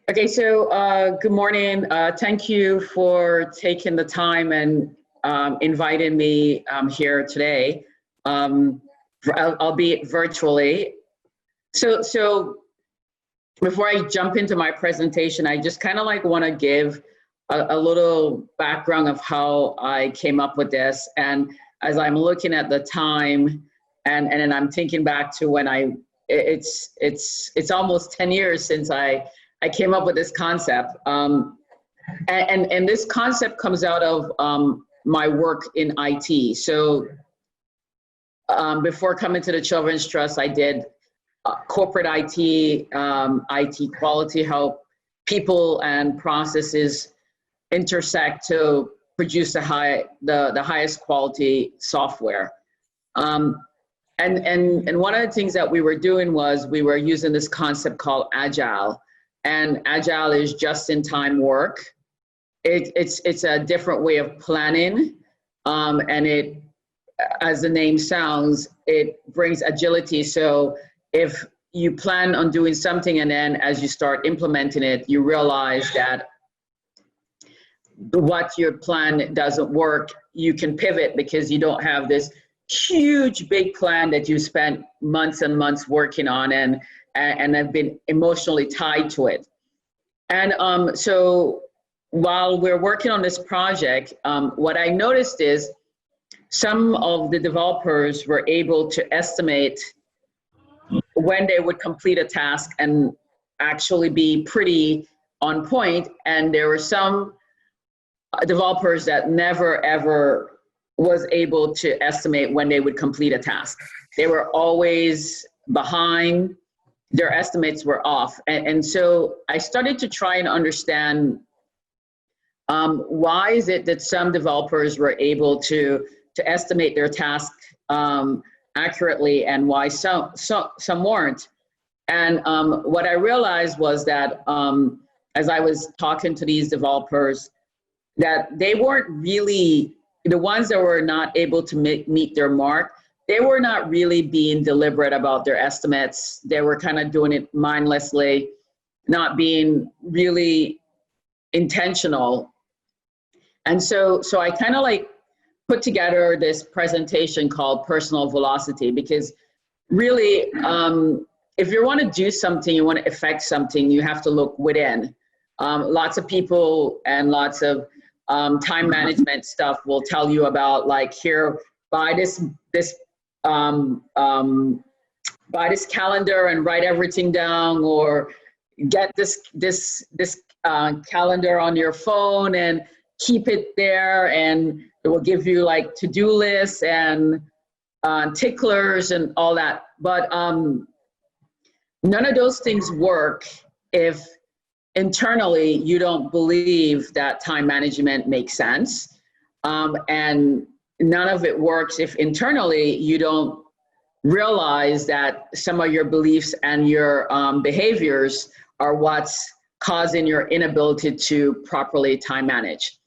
Okay, so good morning. Thank you for taking the time and inviting me here today, albeit virtually. So before I jump into my presentation, I just kind of like want to give a little background of how I came up with this. And as I'm looking at the time, and then I'm thinking back to when it's almost 10 years since I came up with this concept. And this concept comes out of my work in IT. So before coming to the Children's Trust, I did corporate IT, IT quality, how people and processes intersect to produce the highest quality software. And one of the things that we were doing was we were using this concept called Agile. And Agile is just-in-time work. It's a different way of planning, and it, as the name sounds, it brings agility. So if you plan on doing something and then as you start implementing it, you realize that what your plan doesn't work, you can pivot because you don't have this huge big plan that you spent months and months working on and have been emotionally tied to it. And so while we're working on this project, what I noticed is some of the developers were able to estimate when they would complete a task and actually be pretty on point. And there were some developers that never ever was able to estimate when they would complete a task. They were always behind. Their estimates were off. And so I started to try and understand why is it that some developers were able to estimate their task accurately and why some weren't. And what I realized was that as I was talking to these developers, that they weren't really, the ones that were not able to meet their mark, they were not really being deliberate about their estimates. They were kind of doing it mindlessly, not being really intentional. And so I kind of like put together this presentation called Personal Velocity, because really, if you want to do something, you want to affect something, you have to look within. Lots of people and lots of time management stuff will tell you about, like, here, buy this calendar and write everything down, or get this calendar on your phone and keep it there, and it will give you like to-do lists and ticklers and all that. But none of those things work if internally you don't believe that time management makes sense, and none of it works if internally you don't realize that some of your beliefs and your behaviors are what's causing your inability to properly time manage.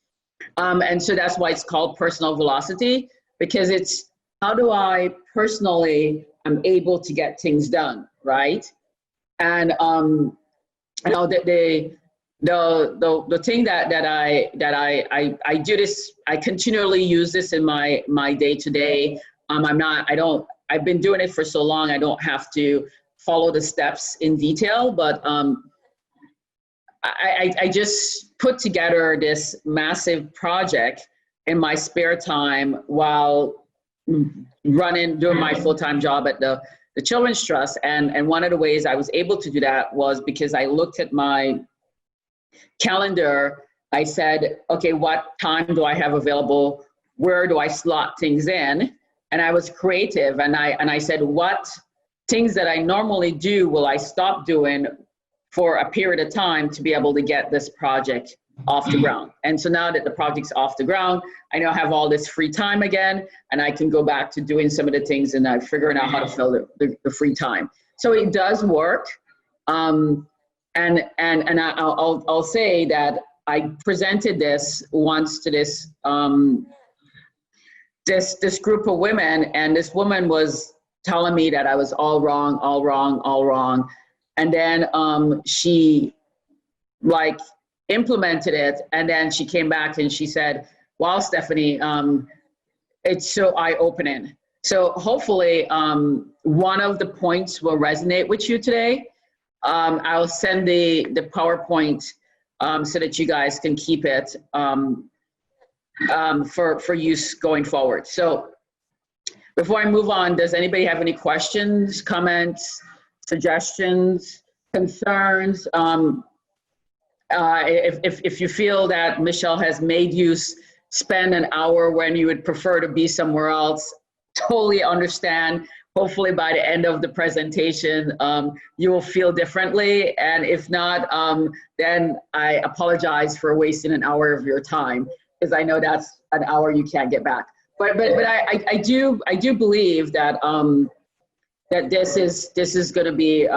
And so that's why it's called Personal Velocity, because it's how do I personally am able to get things done, right? And you know, the thing that I do this, I continually use this in my day-to-day. I've been doing it for so long, I don't have to follow the steps in detail, but I just put together this massive project in my spare time while doing my full-time job at the Children's Trust. And one of the ways I was able to do that was because I looked at my calendar. I said, okay, what time do I have available? Where do I slot things in? And I was creative, and I said, what things that I normally do will I stop doing for a period of time to be able to get this project off the ground? And so now that the project's off the ground, I now have all this free time again, and I can go back to doing some of the things and figuring out how to fill the free time. So it does work. And I'll say that I presented this once to this group of women, and this woman was telling me that I was all wrong. And then she like implemented it, and then she came back and she said, wow, Stephanie, it's so eye-opening. So hopefully one of the points will resonate with you today. I'll send the PowerPoint so that you guys can keep it for use going forward. So before I move on, does anybody have any questions, comments, suggestions, concerns? If you feel that Michelle has made you spend an hour when you would prefer to be somewhere else, totally understand. Hopefully by the end of the presentation, you will feel differently. And if not, then I apologize for wasting an hour of your time, because I know that's an hour you can't get back. But I do believe that that this is going to be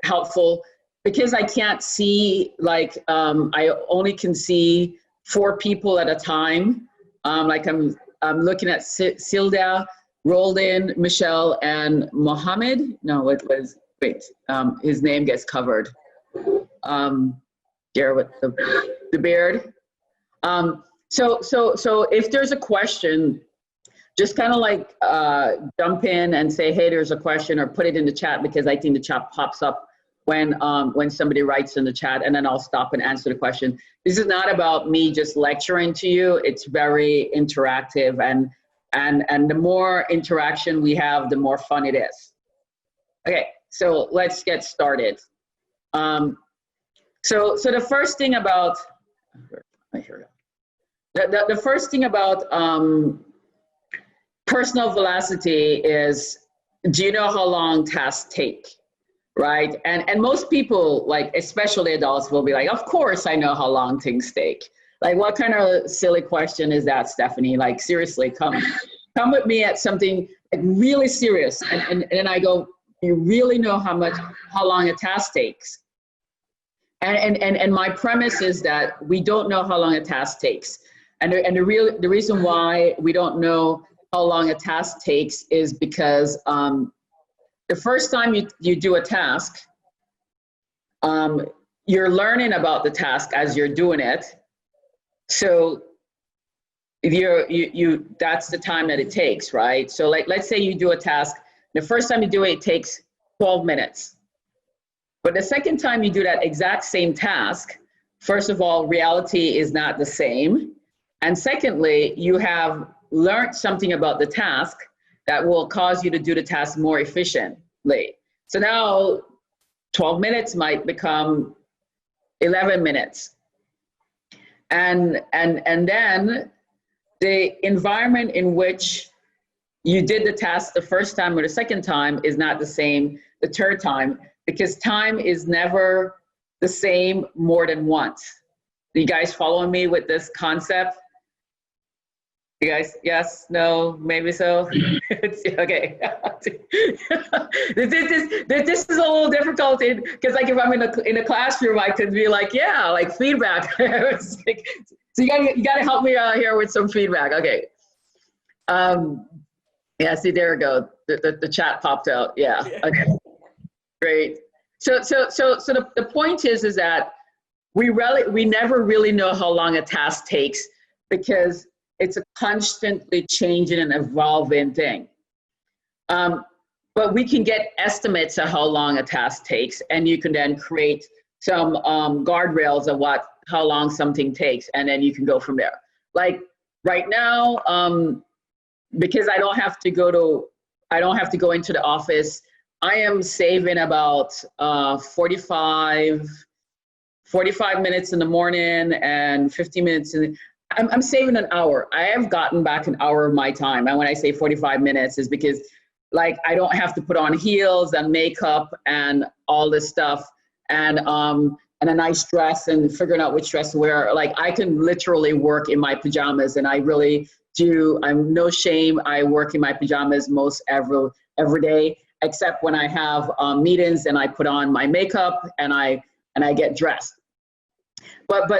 helpful, because I can't see, like I only can see 4 people at a time. Like I'm looking at Silda, Roldan, Michelle, and Mohammed. No, it was, wait, his name gets covered. Here with the beard. So if there's a question, just kind of like jump in and say, hey, there's a question, or put it in the chat, because I think the chat pops up when somebody writes in the chat, and then I'll stop and answer the question. This is not about me just lecturing to you. It's very interactive, and the more interaction we have, the more fun it is. Okay, so let's get started. So the first thing about, the first thing about personal velocity is, do you know how long tasks take, right? And most people, like especially adults, will be like, of course I know how long things take. Like, what kind of silly question is that, Stephanie? Like, seriously, come with me at something like really serious. And then I go, you really know how long a task takes? And my premise is that we don't know how long a task takes. And the reason why we don't know how long a task takes is because the first time you do a task, you're learning about the task as you're doing it. So that's the time that it takes, right? So like, let's say you do a task, the first time you do it, it takes 12 minutes. But the second time you do that exact same task, first of all, reality is not the same. And secondly, you have learned something about the task that will cause you to do the task more efficiently. So now 12 minutes might become 11 minutes. And then the environment in which you did the task the first time or the second time is not the same the third time, because time is never the same more than once. You guys following me with this concept? You guys, yes, no, maybe so? Okay. This is a little difficult, because like if I'm in a classroom, I could be like, yeah, like feedback. So you gotta help me out here with some feedback. Okay. Yeah, see, there we go. The chat popped out. Yeah. Okay. Great. So the point is that we never really know how long a task takes, because it's a constantly changing and evolving thing. But we can get estimates of how long a task takes, and you can then create some guardrails of how long something takes, and then you can go from there. Like right now, because I don't have to go into the office, I am saving about 45 minutes in the morning and 50 minutes I'm saving an hour. I have gotten back an hour of my time. And when I say 45 minutes is because like I don't have to put on heels and makeup and all this stuff and a nice dress and figuring out which dress to wear. Like I can literally work in my pajamas, and I really do. I'm no shame. I work in my pajamas most every day, except when I have meetings and I put on my makeup and I get dressed. But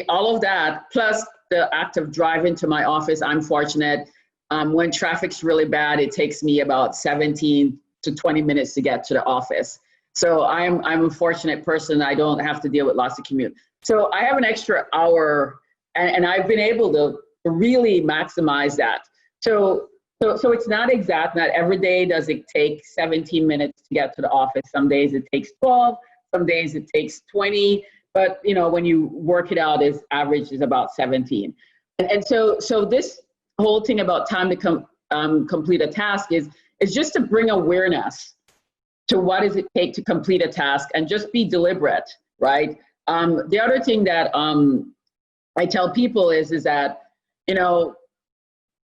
all of that, plus the act of driving to my office, I'm fortunate. When traffic's really bad, it takes me about 17 to 20 minutes to get to the office. So I'm a fortunate person. I don't have to deal with lots of commute. So I have an extra hour, and I've been able to really maximize that. So it's not exact. Not every day does it take 17 minutes to get to the office. Some days it takes 12. Some days it takes 20. But you know, when you work it out, is average is about 17. And so this whole thing about time to complete a task is just to bring awareness to what does it take to complete a task, and just be deliberate, right? The other thing that I tell people is that, you know,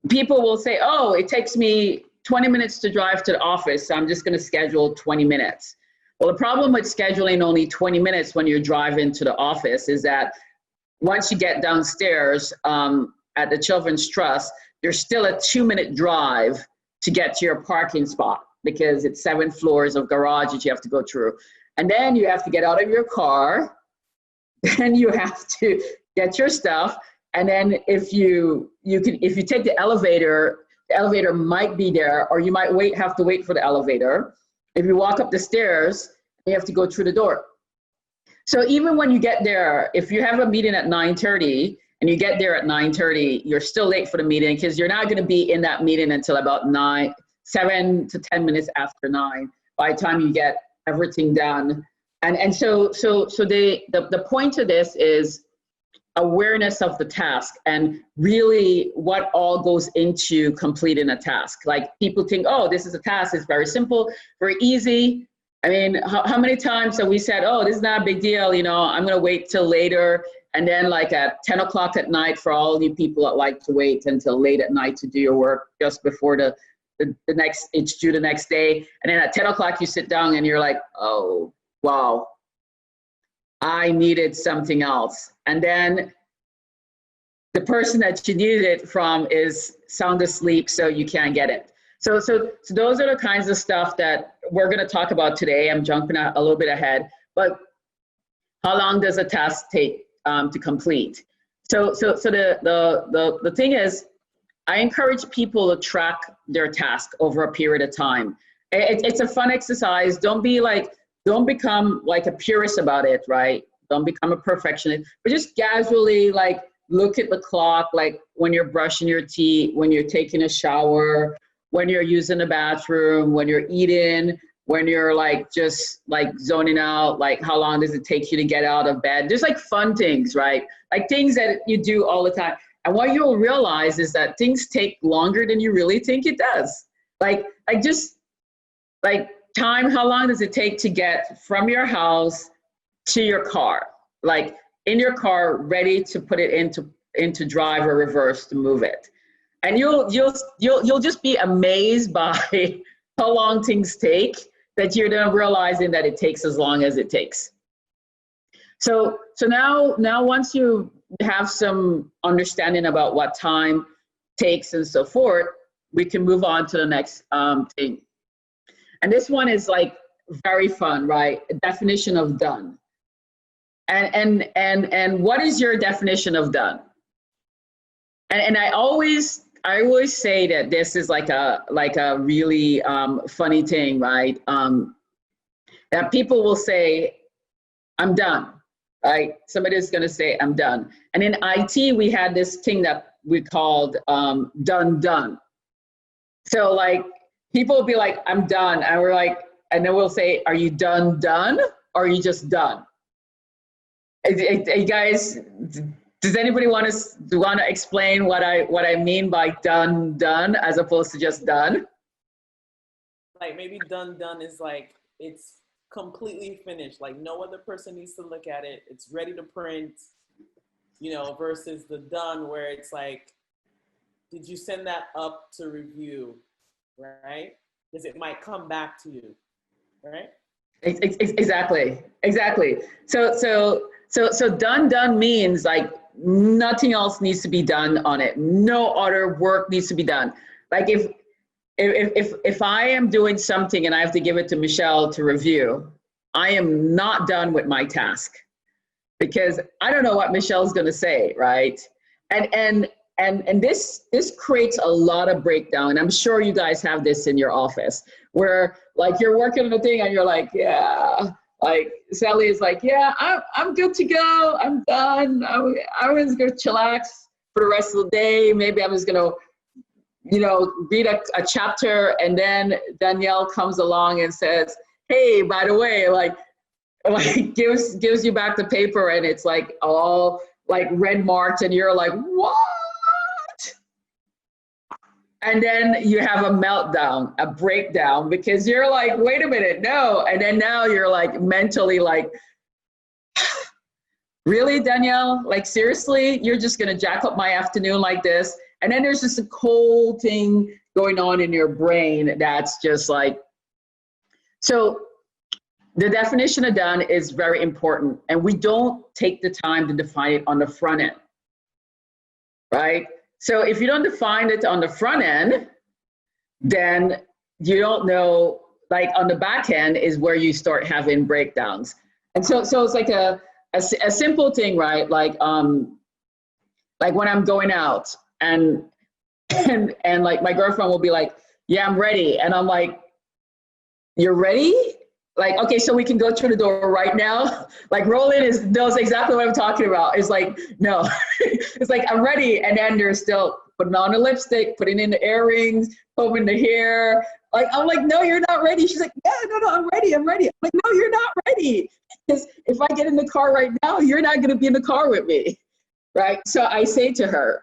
people will say, oh, it takes me 20 minutes to drive to the office, so I'm just going to schedule 20 minutes. Well, the problem with scheduling only 20 minutes when you're driving to the office is that once you get downstairs at the Children's Trust, there's still a 2-minute drive to get to your parking spot, because it's 7 floors of garage that you have to go through. And then you have to get out of your car, then you have to get your stuff. And then if you take the elevator might be there, or you might have to wait for the elevator. If you walk up the stairs, you have to go through the door. So even when you get there, if you have a meeting at 9:30 and you get there at 9:30, you're still late for the meeting, because you're not going to be in that meeting until about 7 to 10 minutes after 9 by the time you get everything done. And so the point of this is awareness of the task, and really what all goes into completing a task. Like, people think, oh, this is a task, it's very simple, very easy. I mean, how many times have we said, oh, this is not a big deal, you know, I'm going to wait till later. And then like at 10 o'clock at night, for all you people that like to wait until late at night to do your work just before the next, it's due the next day. And then at 10 o'clock you sit down and you're like, oh, wow, I needed something else. And then the person that you needed it from is sound asleep, so you can't get it. So those are the kinds of stuff that we're going to talk about today. I'm jumping a little bit ahead, but how long does a task take to complete? So the thing is, I encourage people to track their task over a period of time. It's a fun exercise. Don't become like a purist about it, right? Don't become a perfectionist, but just casually like look at the clock, like when you're brushing your teeth, when you're taking a shower, when you're using the bathroom, when you're eating, when you're like just like zoning out, like how long does it take you to get out of bed? There's like fun things, right? Like things that you do all the time. And what you'll realize is that things take longer than you really think it does. Like just like time, how long does it take to get from your house to your car? Like in your car, ready to put it into drive or reverse to move it. And you'll just be amazed by how long things take, that you're then realizing that it takes as long as it takes. So now once you have some understanding about what time takes and so forth, we can move on to the next thing. And this one is like very fun, right? A definition of done. And what is your definition of done? And I always say that this is like a really funny thing, right? That people will say, I'm done, right? Somebody's gonna say, I'm done. And in IT, we had this thing that we called done. So like, people will be like, I'm done. And we're like, and then we'll say, are you done, or are you just done? Hey guys, does anybody want to explain what I mean by done as opposed to just done? Like maybe done is like it's completely finished. Like no other person needs to look at it. It's ready to print, you know, versus the done where it's like, did you send that up to review, right? Because it might come back to you, right? Exactly. So done means like nothing else needs to be done on it. No other work needs to be done. Like if I am doing something and I have to give it to Michelle to review, I am not done with my task, because I don't know what Michelle's going to say, right? And this creates a lot of breakdown. I'm sure you guys have this in your office, where like you're working on the thing and you're like, yeah, like Sally is like, yeah, I'm good to go. I'm done. I was going to chillax for the rest of the day. Maybe I was going to, read a chapter, and then Danielle comes along and says, hey, by the way, like gives you back the paper, and it's like all like red marked, and you're like, what? And then you have a meltdown, a breakdown, because you're like, wait a minute, no. And then now you're like mentally like, really, Danielle? Like, seriously, you're just going to jack up my afternoon like this? And then there's just a cold thing going on in your brain that's just like, so the definition of done is very important. And we don't take the time to define it on the front end, right? So if you don't define it on the front end, then you don't know, like on the back end is where you start having breakdowns. And so it's like a simple thing, right? Like when I'm going out and like my girlfriend will be like, yeah, I'm ready. And I'm like, you're ready? Like, okay, so we can go through the door right now. Like Roland knows exactly what I'm talking about. It's like, no, it's like, I'm ready. And then they're still putting on the lipstick, putting in the earrings, combing the hair. Like, I'm like, no, you're not ready. She's like, yeah, no, I'm ready. I'm like, no, you're not ready. Because if I get in the car right now, you're not going to be in the car with me, right? So I say to her,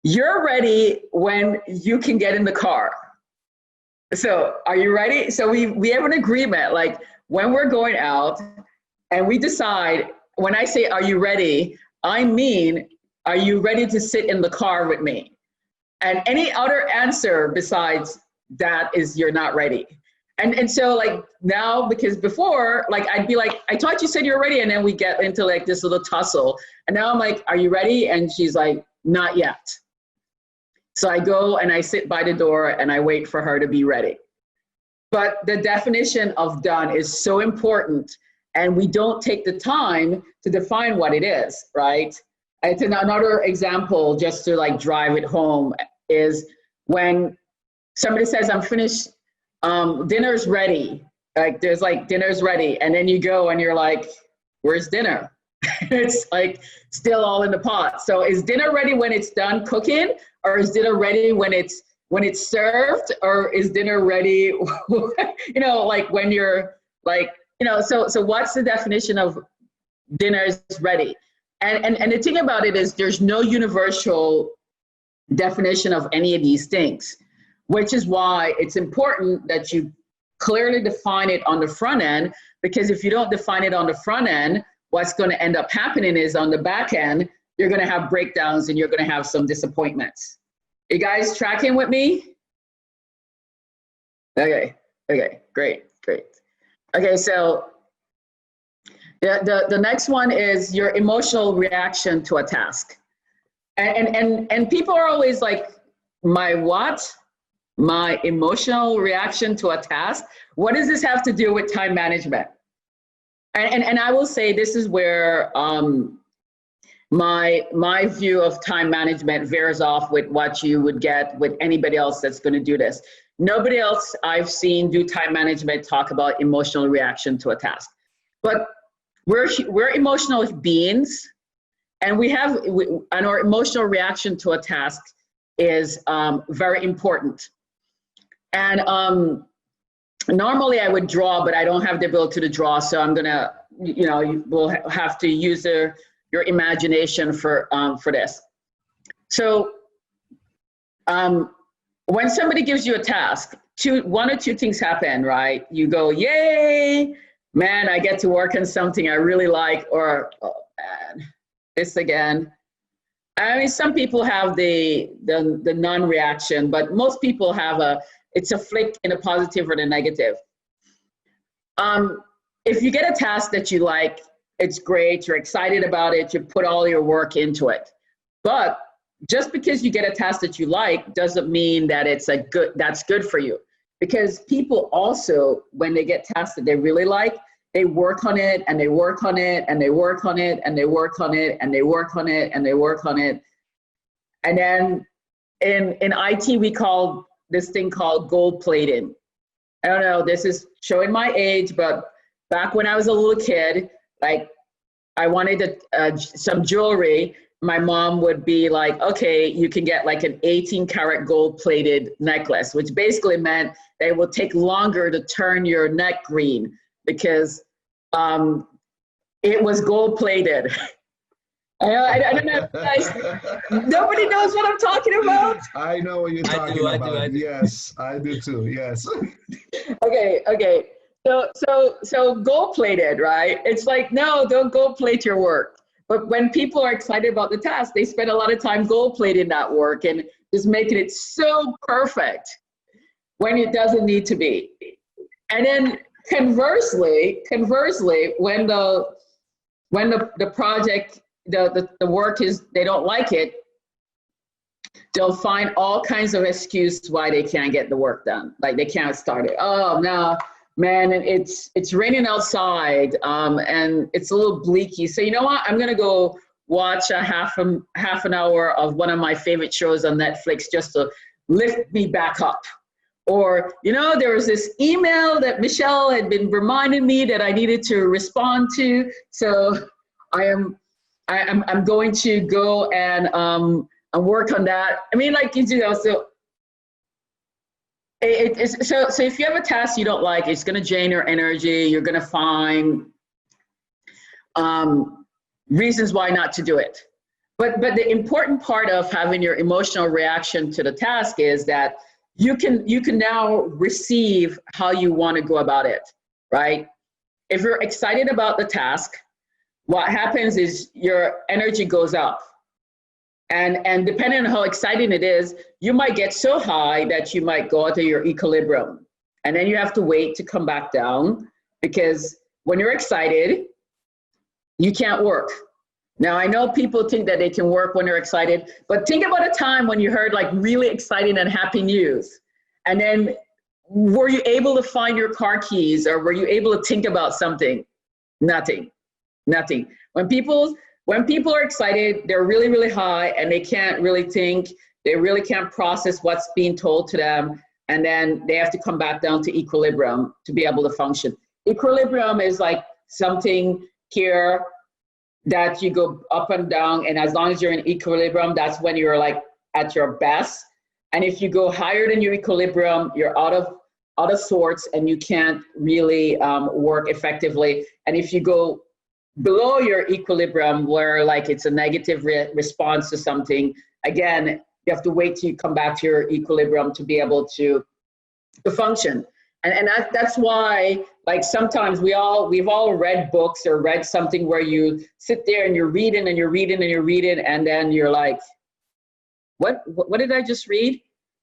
you're ready when you can get in the car. So are you ready? So we have an agreement, like when we're going out and we decide, when I say, are you ready? I mean, are you ready to sit in the car with me? And any other answer besides that is you're not ready. And so like now, because before, like I'd be like, I thought you said you're ready. And then we get into like this little tussle. And now I'm like, are you ready? And she's like, not yet. So I go and I sit by the door and I wait for her to be ready. But the definition of done is so important, and we don't take the time to define what it is, right? It's another example, just to like drive it home, is when somebody says, I'm finished, dinner's ready. Like there's like, dinner's ready. And then you go and you're like, where's dinner? It's like still all in the pot. So is dinner ready when it's done cooking, or is dinner ready when it's served, or is dinner ready, like when you're like, so what's the definition of dinner is ready? And the thing about it is there's no universal definition of any of these things, which is why it's important that you clearly define it on the front end, because if you don't define it on the front end, what's going to end up happening is on the back end, you're going to have breakdowns and you're going to have some disappointments. You guys tracking with me? Okay, great. Okay, so the next one is your emotional reaction to a task. And people are always like, my what? My emotional reaction to a task? What does this have to do with time management? And I will say this is where my view of time management veers off with what you would get with anybody else that's going to do this. Nobody else I've seen do time management talk about emotional reaction to a task. But we're emotional beings, and and our emotional reaction to a task is very important. And normally I would draw, but I don't have the ability to draw, so I'm gonna, we'll have to use your imagination for this. So when somebody gives you a task, one or two things happen, right? You go, yay, man, I get to work on something I really like, or oh man, this again. I mean, some people have the non-reaction, but most people have it's a flick in a positive or the negative. If you get a task that you like, it's great, you're excited about it, you put all your work into it. But just because you get a task that you like doesn't mean that that's good for you. Because people also, when they get tasks that they really like, they work on it and they work on it and they work on it and they work on it and they work on it and they work on it. And then in IT, we call this thing called gold plating. I don't know, this is showing my age, but back when I was a little kid, like I wanted some jewelry. My mom would be like, okay, you can get like an 18 karat gold plated necklace, which basically meant that it will take longer to turn your neck green because it was gold plated. I don't know if you guys, nobody knows what I'm talking about. I know what you're talking about. I do. Yes, I do too. Yes. Okay. So gold plated, right? It's like, no, don't gold plate your work. But when people are excited about the task, they spend a lot of time gold plating that work and just making it so perfect when it doesn't need to be. And then conversely, when the project, the work is, they don't like it, they'll find all kinds of excuses why they can't get the work done. Like they can't start it. Oh no, man, it's raining outside, and it's a little bleaky. So you know what? I'm gonna go watch a half an hour of one of my favorite shows on Netflix just to lift me back up. Or, you know, there was this email that Michelle had been reminding me that I needed to respond to. So I'm going to go and work on that. I mean, like, you know, so so if you have a task you don't like, it's going to drain your energy. You're going to find reasons why not to do it. But the important part of having your emotional reaction to the task is that you can now receive how you want to go about it, right? If you're excited about the task, what happens is your energy goes up. And depending on how exciting it is, you might get so high that you might go out of your equilibrium. And then you have to wait to come back down, because when you're excited, you can't work. Now, I know people think that they can work when they're excited, but think about a time when you heard like really exciting and happy news. And then were you able to find your car keys, or were you able to think about something? Nothing. When people are excited, they're really, really high and they can't really think, they really can't process what's being told to them. And then they have to come back down to equilibrium to be able to function. Equilibrium is like something here that you go up and down, and as long as you're in equilibrium, that's when you're like at your best. And if you go higher than your equilibrium, you're out of sorts and you can't really work effectively. And if you go below your equilibrium, where like it's a negative response to something, again, you have to wait till you come back to your equilibrium to be able to function. And that's why, like, sometimes we've all read books or read something where you sit there and you're reading and you're reading and you're reading, and then you're like, what did I just read?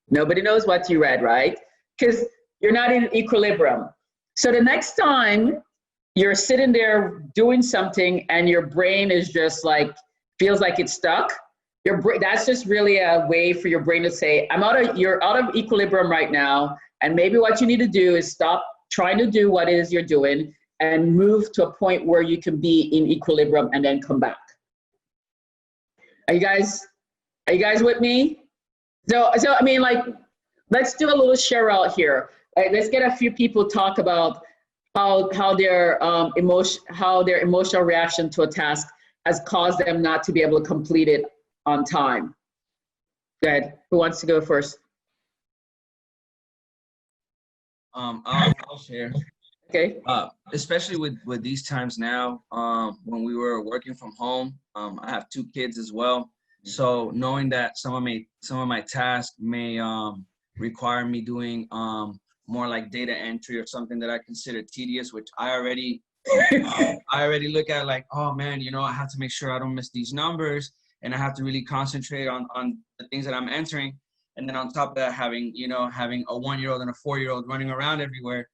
Nobody knows what you read, right? Because you're not in equilibrium. So the next time you're sitting there doing something and your brain is just like, feels like it's stuck, that's just really a way for your brain to say, you're out of equilibrium right now. And maybe what you need to do is stop trying to do what it is you're doing and move to a point where you can be in equilibrium and then come back. Are you guys with me? So I mean, like, let's do a little share out here. Let's get a few people talk about how their emotional reaction to a task has caused them not to be able to complete it on time. Go ahead. Who wants to go first? I'll share. Okay. Especially with these times now, when we were working from home, I have 2 kids as well. So knowing that some of my tasks may require me doing more like data entry or something that I consider tedious, which I already look at like, oh man, you know, I have to make sure I don't miss these numbers, and I have to really concentrate on the things that I'm entering. And then on top of that, having a 1-year-old and a 4-year-old running around everywhere,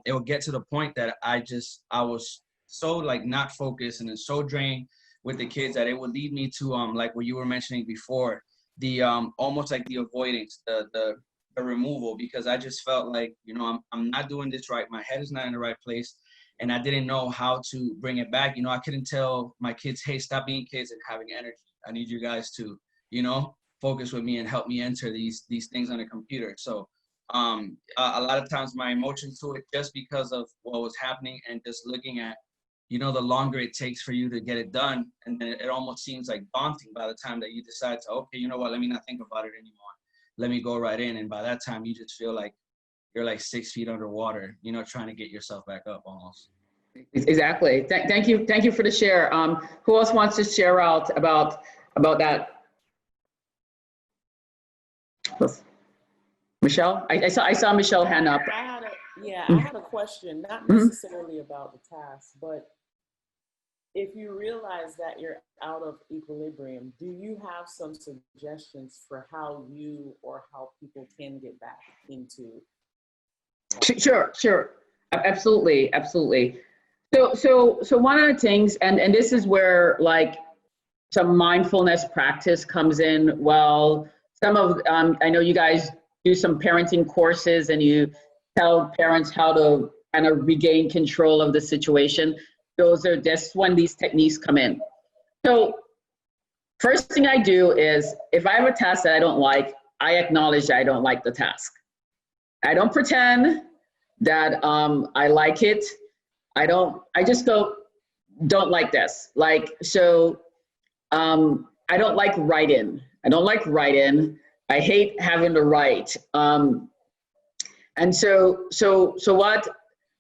it will get to the point that I was so like not focused and then so drained with the kids that it would lead me to like what you were mentioning before, the almost like the avoidance, the removal, because I just felt like, you know, I'm not doing this right. My head is not in the right place, and I didn't know how to bring it back. You know, I couldn't tell my kids, hey, stop being kids and having energy. I need you guys to, you know, focus with me and help me enter these things on a computer. So a lot of times my emotions to it, just because of what was happening and just looking at, the longer it takes for you to get it done, and then it almost seems like daunting by the time that you decide to, okay, you know what, let me not think about it anymore. Let me go right in. And by that time, you just feel like you're like 6 feet underwater, trying to get yourself back up almost. Exactly. Thank you for the share. Who else wants to share out about that? Michelle, I saw Michelle hand up. I had a question, not necessarily about the task, but if you realize that you're out of equilibrium, do you have some suggestions for how you or how people can get back into? Sure. Absolutely. So one of the things, and this is where like some mindfulness practice comes in. Well, some of, I know you guys do some parenting courses and you tell parents how to kind of regain control of the situation. That's when these techniques come in. So first thing I do is, if I have a task that I don't like, I acknowledge that I don't like the task. I don't pretend that I like it. I just don't like this. Like, so I don't like write-in. I hate having to write. And so what,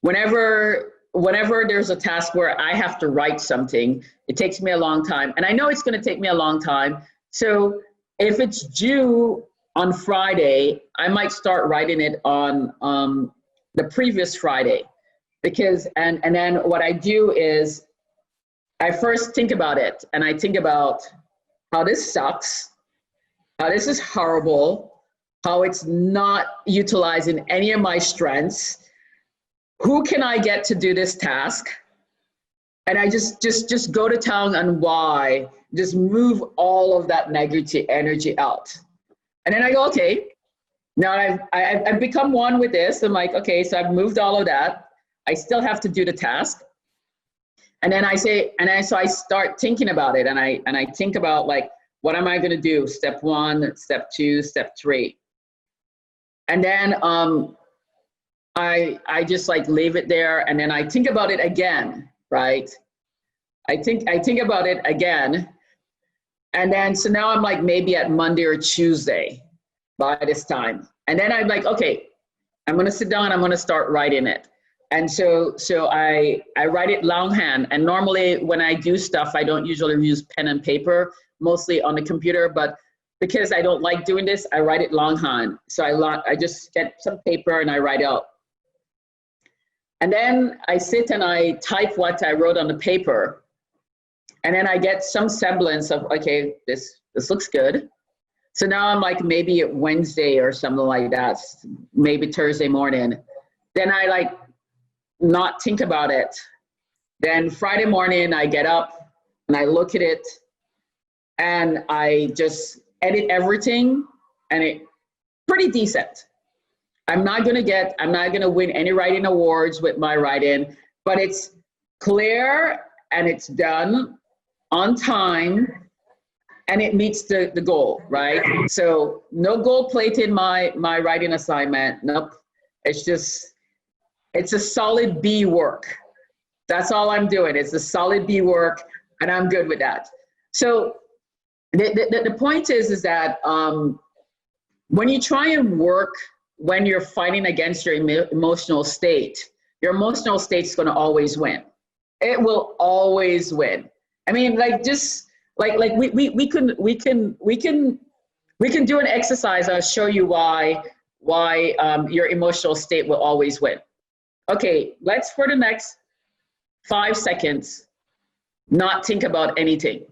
whenever there's a task where I have to write something, it takes me a long time. And I know it's going to take me a long time. So if it's due on Friday, I might start writing it on the previous Friday. Because, and then what I do is I first think about it, and I think about how this sucks, how this is horrible, how it's not utilizing any of my strengths. Who can I get to do this task? And I just go to town on why, just move all of that negative energy out. And then I go, okay, now I've become one with this. I'm like, okay, so I've moved all of that. I still have to do the task. And then I start thinking about it, and I think about, like, what am I going to do? Step 1, step 2, step 3. And then I just like leave it there, and then I think about it again, right? I think about it again. And then, so now I'm like maybe at Monday or Tuesday by this time. And then I'm like, okay, I'm going to sit down, I'm going to start writing it. And so I write it longhand. And normally when I do stuff, I don't usually use pen and paper, mostly on the computer, but because I don't like doing this, I write it longhand. So I just get some paper and I write out. And then I sit and I type what I wrote on the paper. And then I get some semblance of, okay, this looks good. So now I'm like maybe Wednesday or something like that, maybe Thursday morning. Then I like not think about it. Then Friday morning I get up and I look at it and I just edit everything, and it's pretty decent. I'm not gonna win any writing awards with my writing, but it's clear and it's done on time and it meets the goal, right? So no gold plate in my writing assignment. Nope. It's a solid B work. That's all I'm doing. It's a solid B work, and I'm good with that. So the point is that when you try and work when you're fighting against your emotional state's going to always win. It will always win. I mean, like, just like we can do an exercise. I'll show you why your emotional state will always win. Okay, let's, for the next 5 seconds, not think about anything.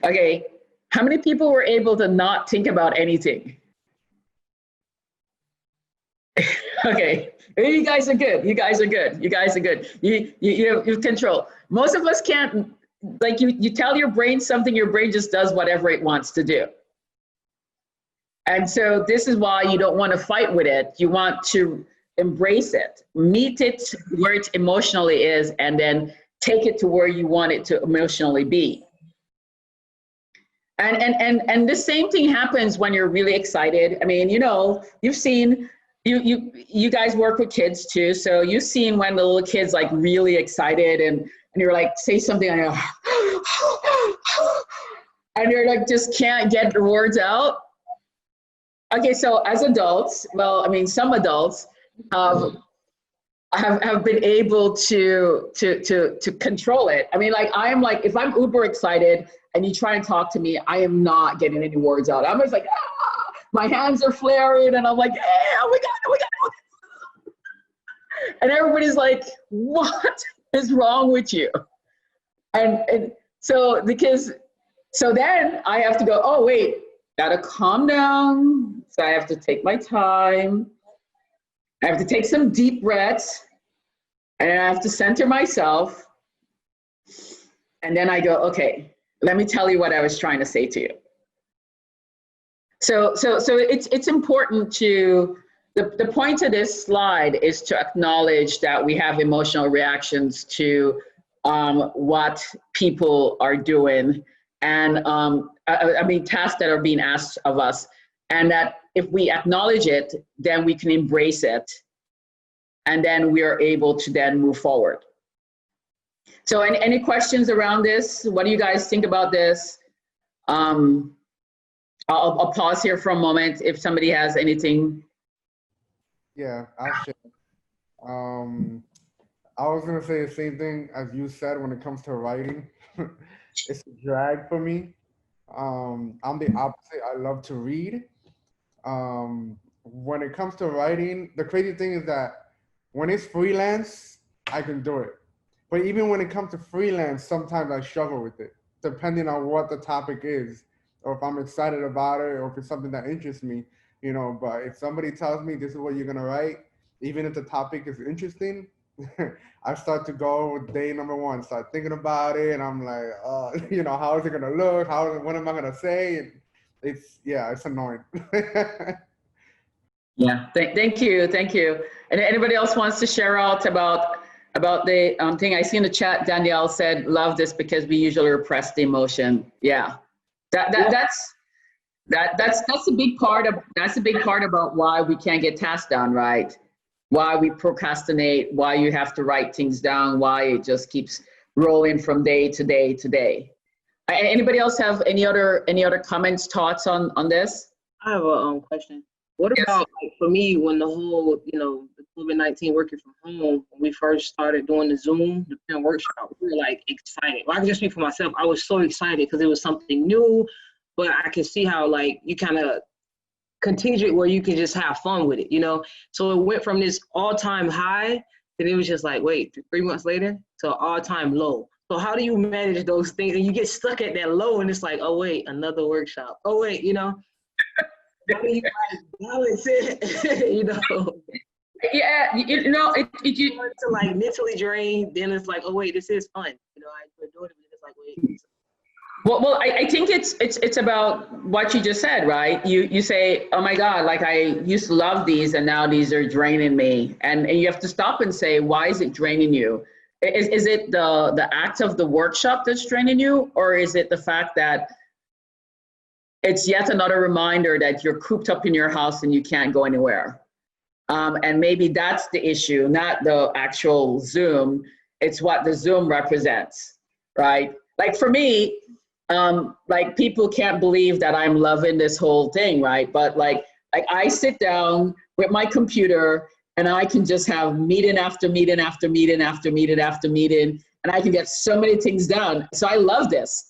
Okay, how many people were able to not think about anything? Okay, you guys are good. You have control. Most of us can't, like, you tell your brain something, your brain just does whatever it wants to do. And so this is why you don't want to fight with it. You want to embrace it, meet it where it emotionally is, and then take it to where you want it to emotionally be. And the same thing happens when you're really excited. I mean, you know, you've seen, you guys work with kids too, so you've seen when the little kid's like really excited and you're like, say something and you're and you're like, just can't get the words out. Okay, so as adults, well, I mean, some adults have been able to control it. I mean, like, I am like, if I'm uber excited and you try and talk to me, I am not getting any words out. I'm just like, my hands are flaring and I'm like, hey, oh my God, oh my God. Oh my God. And everybody's like, what is wrong with you? And so, so then I have to go, oh, wait, gotta calm down. So I have to take my time. I have to take some deep breaths and I have to center myself. And then I go, okay, let me tell you what I was trying to say to you. So it's important to, the point of this slide is to acknowledge that we have emotional reactions to what people are doing and I mean, tasks that are being asked of us, and that if we acknowledge it, then we can embrace it, and then we are able to then move forward. So any questions around this? What do you guys think about this? I'll pause here for a moment if somebody has anything. Yeah, I'll share. I was gonna say the same thing as you said when it comes to writing. It's a drag for me. I'm the opposite. I love to read. When it comes to writing, the crazy thing is that when it's freelance, I can do it. But even when it comes to freelance, sometimes I struggle with it, depending on what the topic is, or if I'm excited about it, or if it's something that interests me, you know. But if somebody tells me this is what you're gonna write, even if the topic is interesting, I start to go day number one, start thinking about it, and I'm like, you know, how is it gonna look? What am I gonna say? And it's annoying. Yeah, thank you. And anybody else wants to share out about the thing? I see in the chat, Danielle said, love this because we usually repress the emotion. Yeah, that's a big part about why we can't get tasks done, right? Why we procrastinate, why you have to write things down, why it just keeps rolling from day to day to day. Anybody else have any other comments, thoughts on this? I have a question. What about, like, for me, when the whole, you know, the COVID-19 working from home, when we first started doing the Zoom, the parent workshop, we were like excited. Well, I can just speak for myself. I was so excited because it was something new, but I can see how, like, you kind of contingent where you can just have fun with it, you know? So it went from this all-time high, and it was just like, wait, 3 months later to all-time low. So how do you manage those things? And you get stuck at that low, and it's like, oh, wait, another workshop. Oh, wait, you know? How do you balance it? You know? Yeah, you know, you to like mentally drained, then it's like, oh, wait, this is fun. You know, I enjoy doing it, but it's like, wait. Well, I think it's about what you just said, right? You say, oh my God, like I used to love these and now these are draining me. And you have to stop and say, why is it draining you? Is it the act of the workshop that's draining you? Or is it the fact that it's yet another reminder that you're cooped up in your house and you can't go anywhere? And maybe that's the issue, not the actual Zoom. It's what the Zoom represents, right? Like for me, like people can't believe that I'm loving this whole thing, right? But like I sit down with my computer and I can just have meeting after meeting after meeting after meeting after meeting, and I can get so many things done. So I love this.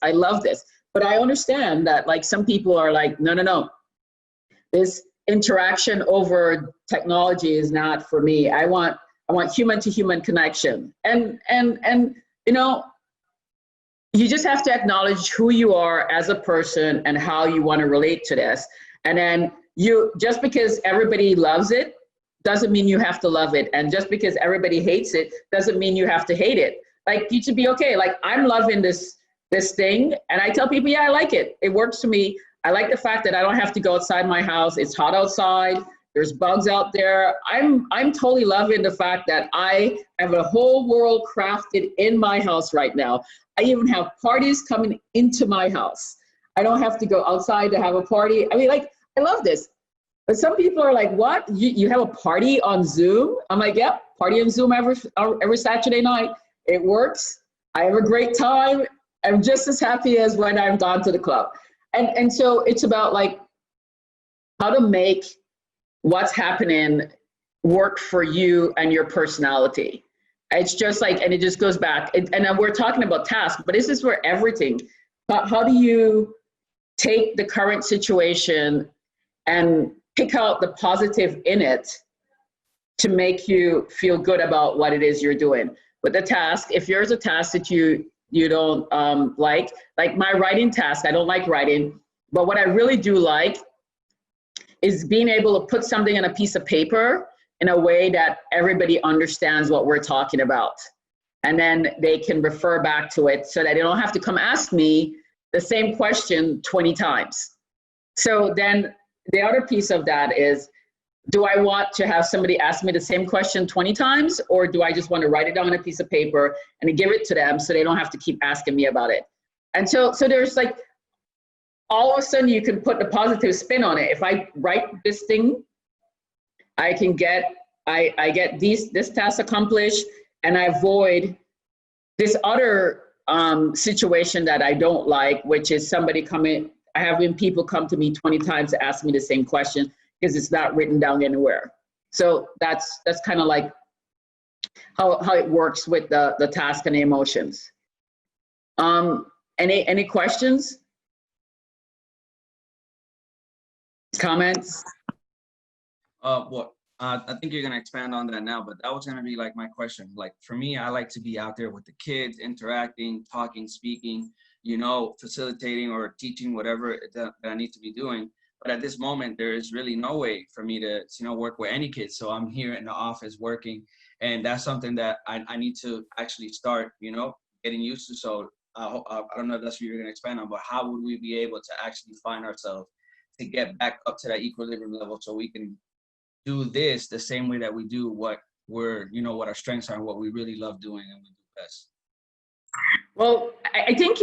But I understand that like some people are like, no. This interaction over technology is not for me. I want human to human connection. And you know, you just have to acknowledge who you are as a person and how you want to relate to this. And then just because everybody loves it doesn't mean you have to love it. And just because everybody hates it doesn't mean you have to hate it. Like you should be okay. Like I'm loving this thing. And I tell people, yeah, I like it. It works for me. I like the fact that I don't have to go outside my house. It's hot outside. There's bugs out there. I'm totally loving the fact that I have a whole world crafted in my house right now. I even have parties coming into my house. I don't have to go outside to have a party. I mean, like, I love this. But some people are like, what? You have a party on Zoom? I'm like, yep, party on Zoom every Saturday night. It works. I have a great time. I'm just as happy as when I've gone to the club. And so it's about like how to make what's happening work for you and your personality. It's just like, and it just goes back. And we're talking about tasks, but this is for everything. How do you take the current situation and pick out the positive in it to make you feel good about what it is you're doing? With the task, if there's a task that you don't like my writing task, I don't like writing, but what I really do like is being able to put something on a piece of paper in a way that everybody understands what we're talking about. And then they can refer back to it so that they don't have to come ask me the same question 20 times. So then the other piece of that is, do I want to have somebody ask me the same question 20 times, or do I just want to write it down on a piece of paper and give it to them so they don't have to keep asking me about it? And so there's like, all of a sudden you can put the positive spin on it. If I write this thing, I can get, I get this task accomplished, and I avoid this other situation that I don't like, which is somebody having people come to me 20 times to ask me the same question because it's not written down anywhere. So that's kind of like how it works with the task and the emotions. Any questions? Comments? I think you're gonna expand on that now, but that was gonna be like my question. Like for me, I like to be out there with the kids, interacting, talking, speaking, facilitating or teaching whatever that I need to be doing. But at this moment, there is really no way for me to, work with any kids. So I'm here in the office working, and that's something that I need to actually start, getting used to. So I don't know if that's what you're gonna expand on, but how would we be able to actually find ourselves to get back up to that equilibrium level so we can do this the same way that we do what what our strengths are and what we really love doing and we do best? Well, I think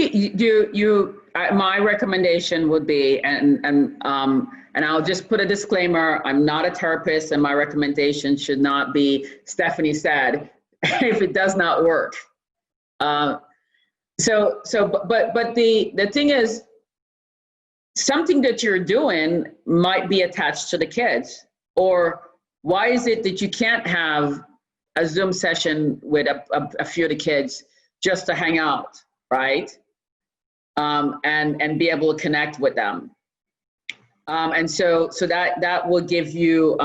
my recommendation would be, and I'll just put a disclaimer, I'm not a therapist, and my recommendation should not be Stephanie said if it does not work. But the thing is, something that you're doing might be attached to the kids. Or why is it that you can't have a Zoom session with a few of the kids just to hang out, right? And be able to connect with them. And so that will give you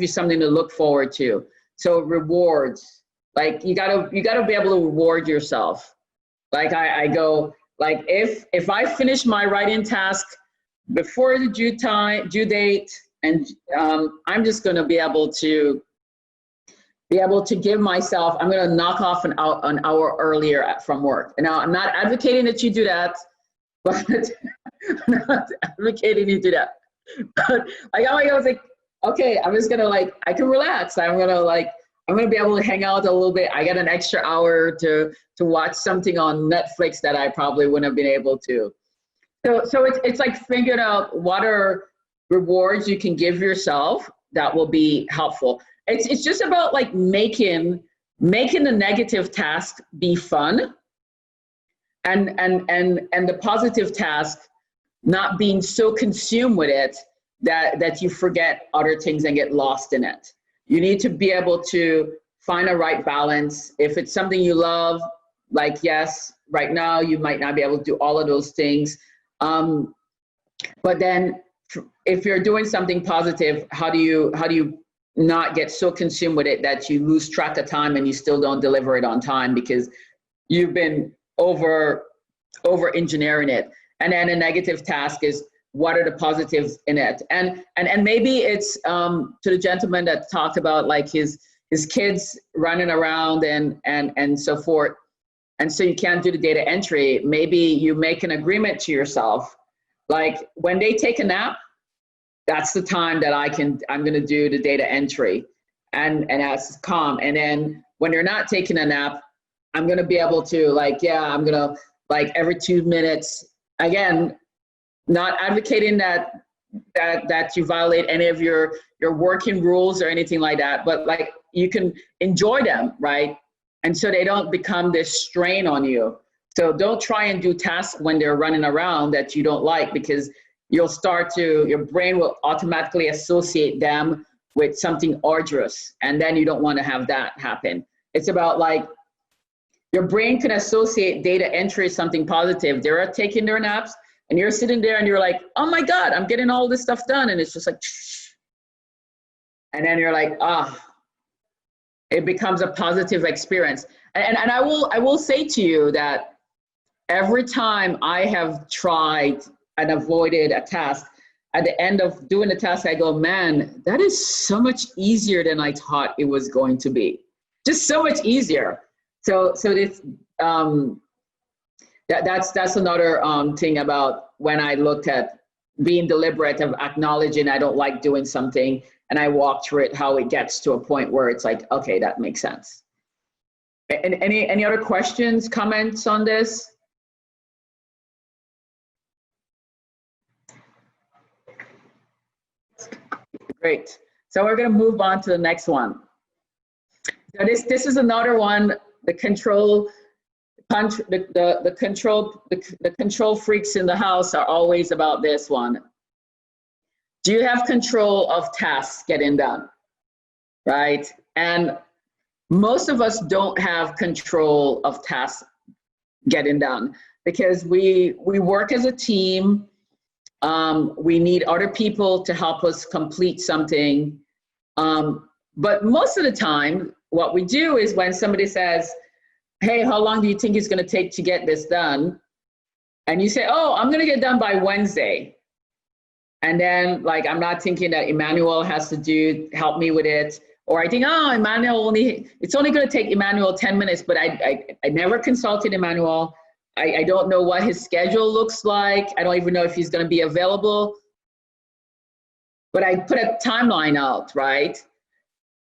something to look forward to. So rewards, like you gotta be able to reward yourself. Like I go, like if I finish my writing task before the due date, and I'm just going to be able to give myself, I'm going to knock off an hour earlier from work. And now I'm not advocating that you do that, but I'm not advocating you do that. But I was like, okay, I'm just going to I can relax. I'm going to be able to hang out a little bit. I got an extra hour to watch something on Netflix that I probably wouldn't have been able to. So it's like figuring out what are rewards you can give yourself that will be helpful. It's just about like making the negative task be fun, and the positive task not being so consumed with it that you forget other things and get lost in it. You need to be able to find a right balance. If it's something you love, like yes, right now you might not be able to do all of those things, but then if you're doing something positive, how do you not get so consumed with it that you lose track of time and you still don't deliver it on time because you've been over engineering it? And then a negative task is, what are the positives in it? And maybe it's to the gentleman that talked about like his kids running around and so forth, and so you can't do the data entry. Maybe you make an agreement to yourself, like when they take a nap, that's the time that I'm going to do the data entry, and that's calm. And then when you're not taking a nap, I'm going to be able to like, yeah, I'm going to like every 2 minutes, again, not advocating that you violate any of your working rules or anything like that, but like you can enjoy them, right? And so they don't become this strain on you. So don't try and do tasks when they're running around that you don't like, because your brain will automatically associate them with something arduous, and then you don't want to have that happen. It's about like, your brain can associate data entry as something positive. They're taking their naps, and you're sitting there and you're like, oh my God, I'm getting all this stuff done. And it's just like, and then you're like, it becomes a positive experience. And I will say to you that every time I have tried and avoided a task, at the end of doing the task, I go, man, that is so much easier than I thought it was going to be. Just so much easier. So this, that's another thing about when I looked at being deliberate of acknowledging I don't like doing something, and I walk through it, how it gets to a point where it's like, okay, that makes sense. And any other questions, comments on this? Great. So we're going to move on to the next one. So this is another one. The control freaks in the house are always about this one. Do you have control of tasks getting done? Right? And most of us don't have control of tasks getting done because we work as a team. We need other people to help us complete something. But most of the time, what we do is when somebody says, hey, how long do you think it's going to take to get this done? And you say, oh, I'm going to get done by Wednesday. And then, like, I'm not thinking that Emmanuel has to help me with it. Or I think, oh, Emmanuel it's only going to take Emmanuel 10 minutes, but I never consulted Emmanuel. I don't know what his schedule looks like. I don't even know if he's going to be available. But I put a timeline out, right?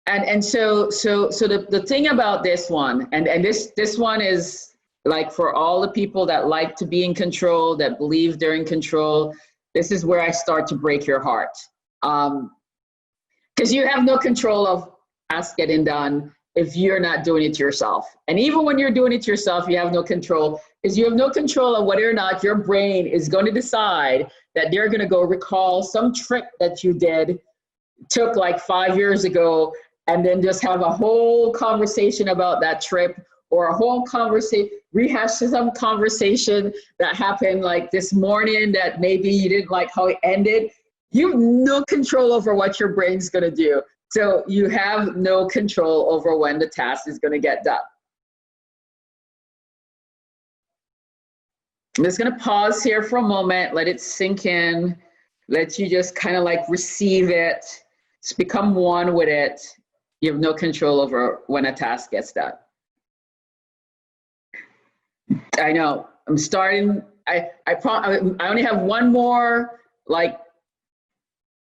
And so the thing about this one, and this one is like for all the people that like to be in control, that believe they're in control, this is where I start to break your heart. Because you have no control of us getting done if you're not doing it yourself. And even when you're doing it yourself, you have no control, because you have no control of whether or not your brain is going to decide that they're going to go recall some trick that you took like 5 years ago, and then just have a whole conversation about that trip, or a whole rehash some conversation that happened like this morning that maybe you didn't like how it ended. You have no control over what your brain's going to do. So you have no control over when the task is going to get done. I'm just going to pause here for a moment, let it sink in, let you just kind of like receive it, just become one with it. You have no control over when a task gets done. I know, I'm starting, I only have one more like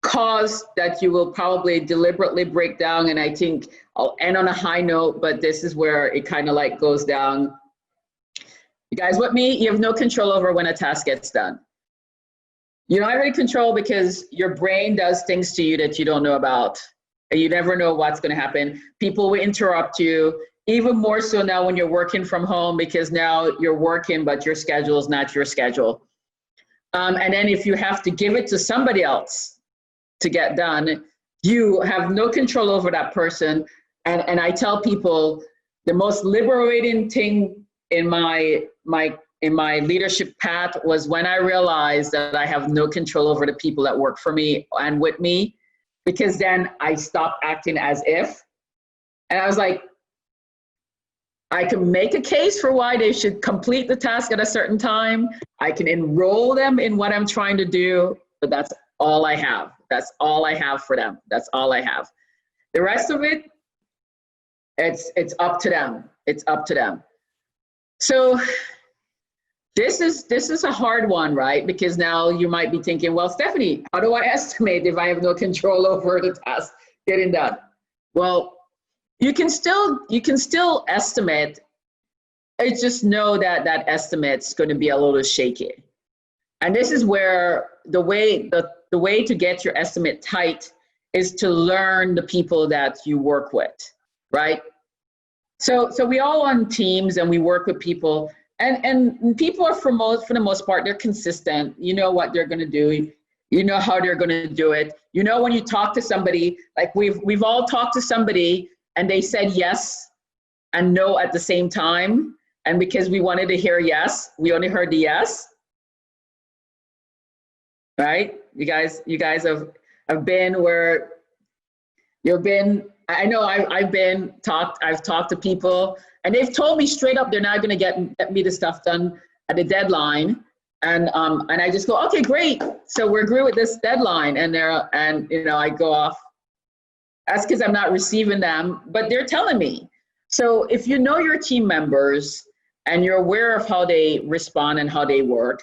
cause that you will probably deliberately break down, and I think I'll end on a high note, but this is where it kind of like goes down. You guys with me? You have no control over when a task gets done. You don't have any control because your brain does things to you that you don't know about. And you never know what's going to happen. People will interrupt you, even more so now when you're working from home, because now you're working, but your schedule is not your schedule. And then if you have to give it to somebody else to get done, you have no control over that person. And I tell people the most liberating thing in my leadership path was when I realized that I have no control over the people that work for me and with me, because then I stopped acting as if. And I was like, I can make a case for why they should complete the task at a certain time. I can enroll them in what I'm trying to do, but that's all I have. That's all I have for them. That's all I have. The rest of it, it's up to them. It's up to them. So this is a hard one, right? Because now you might be thinking, well, Stephanie, how do I estimate if I have no control over the task getting done? Well, you can still estimate. I just know that that estimate's going to be a little shaky. And this is where the way to get your estimate tight is to learn the people that you work with, right? So we all on teams and we work with people, and people are for the most part, they're consistent. You know what they're going to do. You know how they're going to do it. You know when you talk to somebody, like we've all talked to somebody and they said yes and no at the same time. And because we wanted to hear yes, we only heard the yes. Right? You guys have been where you've been. I know I've talked to people and they've told me straight up they're not going to get me the stuff done at the deadline. And I just go, okay, great. So we're agree with this deadline. And I go off. That's because I'm not receiving them, but they're telling me. So if you know your team members and you're aware of how they respond and how they work,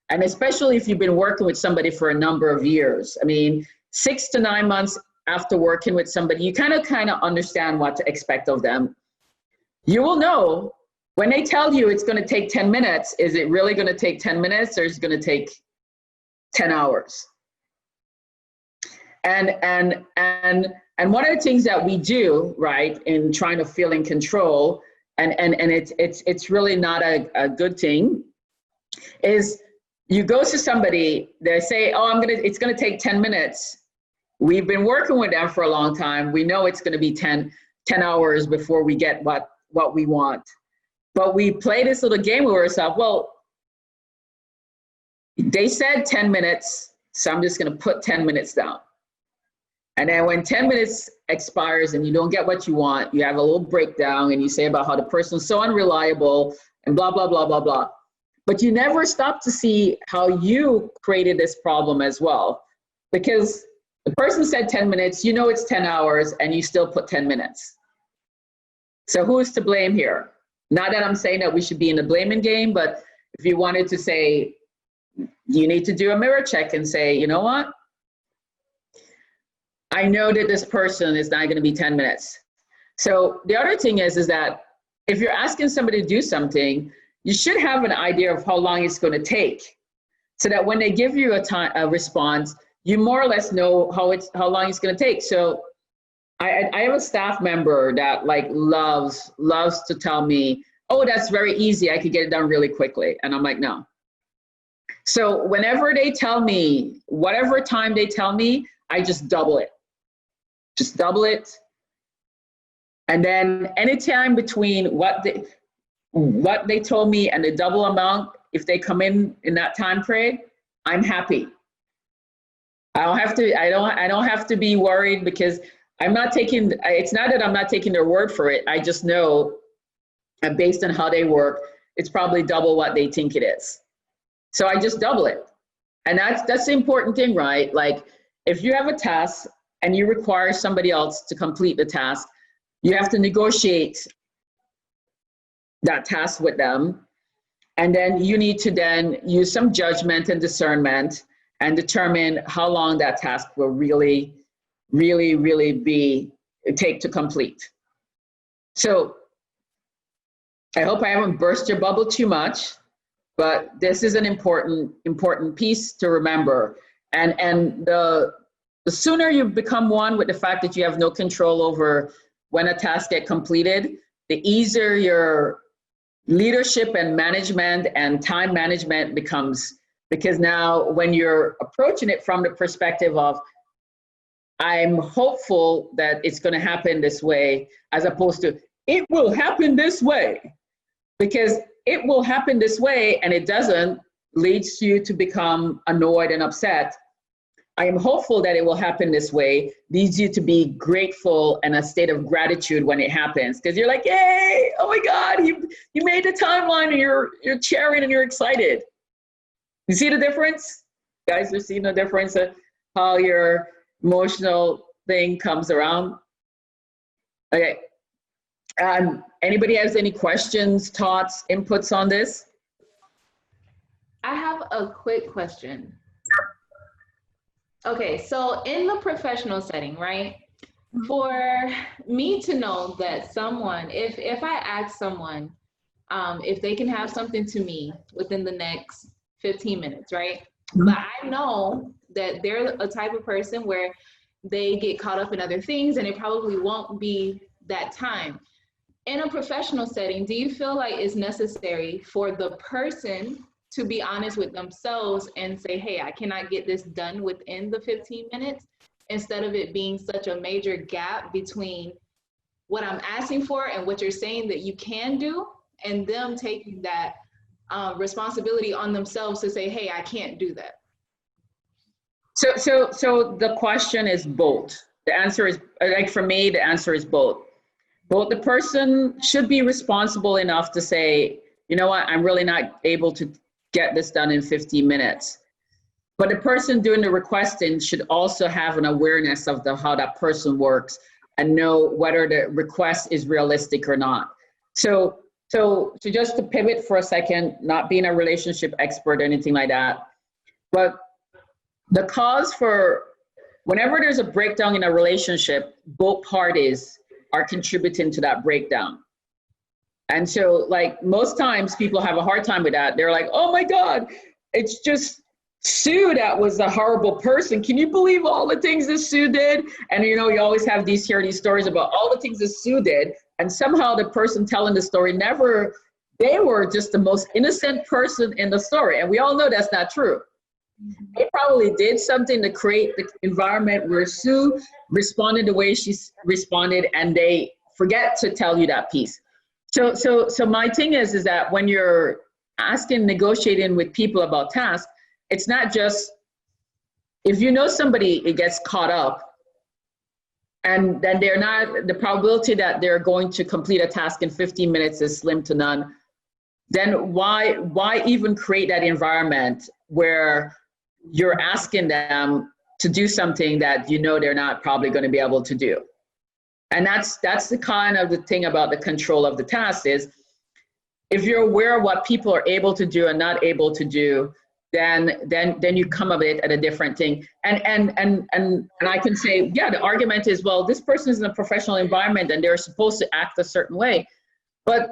and especially if you've been working with somebody for a number of years, I mean, 6 to 9 months after working with somebody, you kind of understand what to expect of them. You will know when they tell you it's going to take 10 minutes, is it really going to take 10 minutes or is it going to take 10 hours? And one of the things that we do, right, in trying to feel in control, and it's really not a good thing, is you go to somebody, they say, oh, it's gonna take 10 minutes. We've been working with them for a long time. We know it's gonna be 10 hours before we get what we want. But we play this little game with ourselves. Well, they said 10 minutes, so I'm just gonna put 10 minutes down. And then when 10 minutes expires and you don't get what you want, you have a little breakdown and you say about how the person's so unreliable and blah, blah, blah, blah, blah. But you never stop to see how you created this problem as well. Because the person said 10 minutes, you know it's 10 hours, and you still put 10 minutes. So who is to blame here? Not that I'm saying that we should be in the blaming game, but if you wanted to say, you need to do a mirror check and say, you know what? I know that this person is not going to be 10 minutes. So the other thing is that if you're asking somebody to do something, you should have an idea of how long it's going to take, so that when they give you a response, you more or less know how long it's going to take. So I have a staff member that loves to tell me, oh, that's very easy. I could get it done really quickly. And I'm like, no. So whenever they tell me, whatever time they tell me, I just double it. Just double it. And then anytime between what they told me and the double amount, if they come in that time frame, I'm happy. I don't have to be worried, because it's not that I'm not taking their word for it. I just know that based on how they work, it's probably double what they think it is. So I just double it. And that's the important thing, right? Like if you have a task and you require somebody else to complete the task, you have to negotiate that task with them. And then you need to then use some judgment and discernment and determine how long that task will really take to complete. So I hope I haven't burst your bubble too much, but this is an important piece to remember. And the sooner you become one with the fact that you have no control over when a task gets completed, the easier your leadership and management and time management becomes. Because now when you're approaching it from the perspective of, I'm hopeful that it's going to happen this way, as opposed to, it will happen this way. Because it will happen this way and it doesn't, leads you to become annoyed and upset. I am hopeful that it will happen this way, leads you to be grateful and a state of gratitude when it happens. Because you're like, yay, oh my God, you made the timeline and you're cheering and you're excited. You see the difference? Guys, you see the difference of how your emotional thing comes around? Okay. Anybody has any questions, thoughts, inputs on this? I have a quick question. Okay, so in the professional setting, right? For me to know that someone, if I ask someone if they can have something to me within the next 15 minutes, right? But I know that they're a type of person where they get caught up in other things and it probably won't be that time. In a professional setting, do you feel like it's necessary for the person to be honest with themselves and say, hey, I cannot get this done within the 15 minutes, instead of it being such a major gap between what I'm asking for and what you're saying that you can do, and them taking that responsibility on themselves to say, hey, I can't do that? So the question is both. The answer is, like for me, the answer is both. Both the person should be responsible enough to say, you know what, I'm really not able to get this done in 15 minutes. But the person doing the requesting should also have an awareness of how that person works and know whether the request is realistic or not. So just to pivot for a second, not being a relationship expert or anything like that, but the cause for whenever there's a breakdown in a relationship, both parties are contributing to that breakdown. And so like most times people have a hard time with that. They're like, oh my God, it's just Sue that was a horrible person. Can you believe all the things that Sue did? And you know, you always have these stories about all the things that Sue did. And somehow the person telling the story they were just the most innocent person in the story. And we all know that's not true. They probably did something to create the environment where Sue responded the way she responded, and they forget to tell you that piece. So my thing is that when you're negotiating with people about tasks, it's not just, if you know somebody, it gets caught up, and then the probability that they're going to complete a task in 15 minutes is slim to none, then why even create that environment where you're asking them to do something that you know they're not probably going to be able to do? And that's the kind of the thing about the control of the task is, if you're aware of what people are able to do and not able to do, then you come of it at a different thing. And I can say, yeah, the argument is, well, this person is in a professional environment and they're supposed to act a certain way. But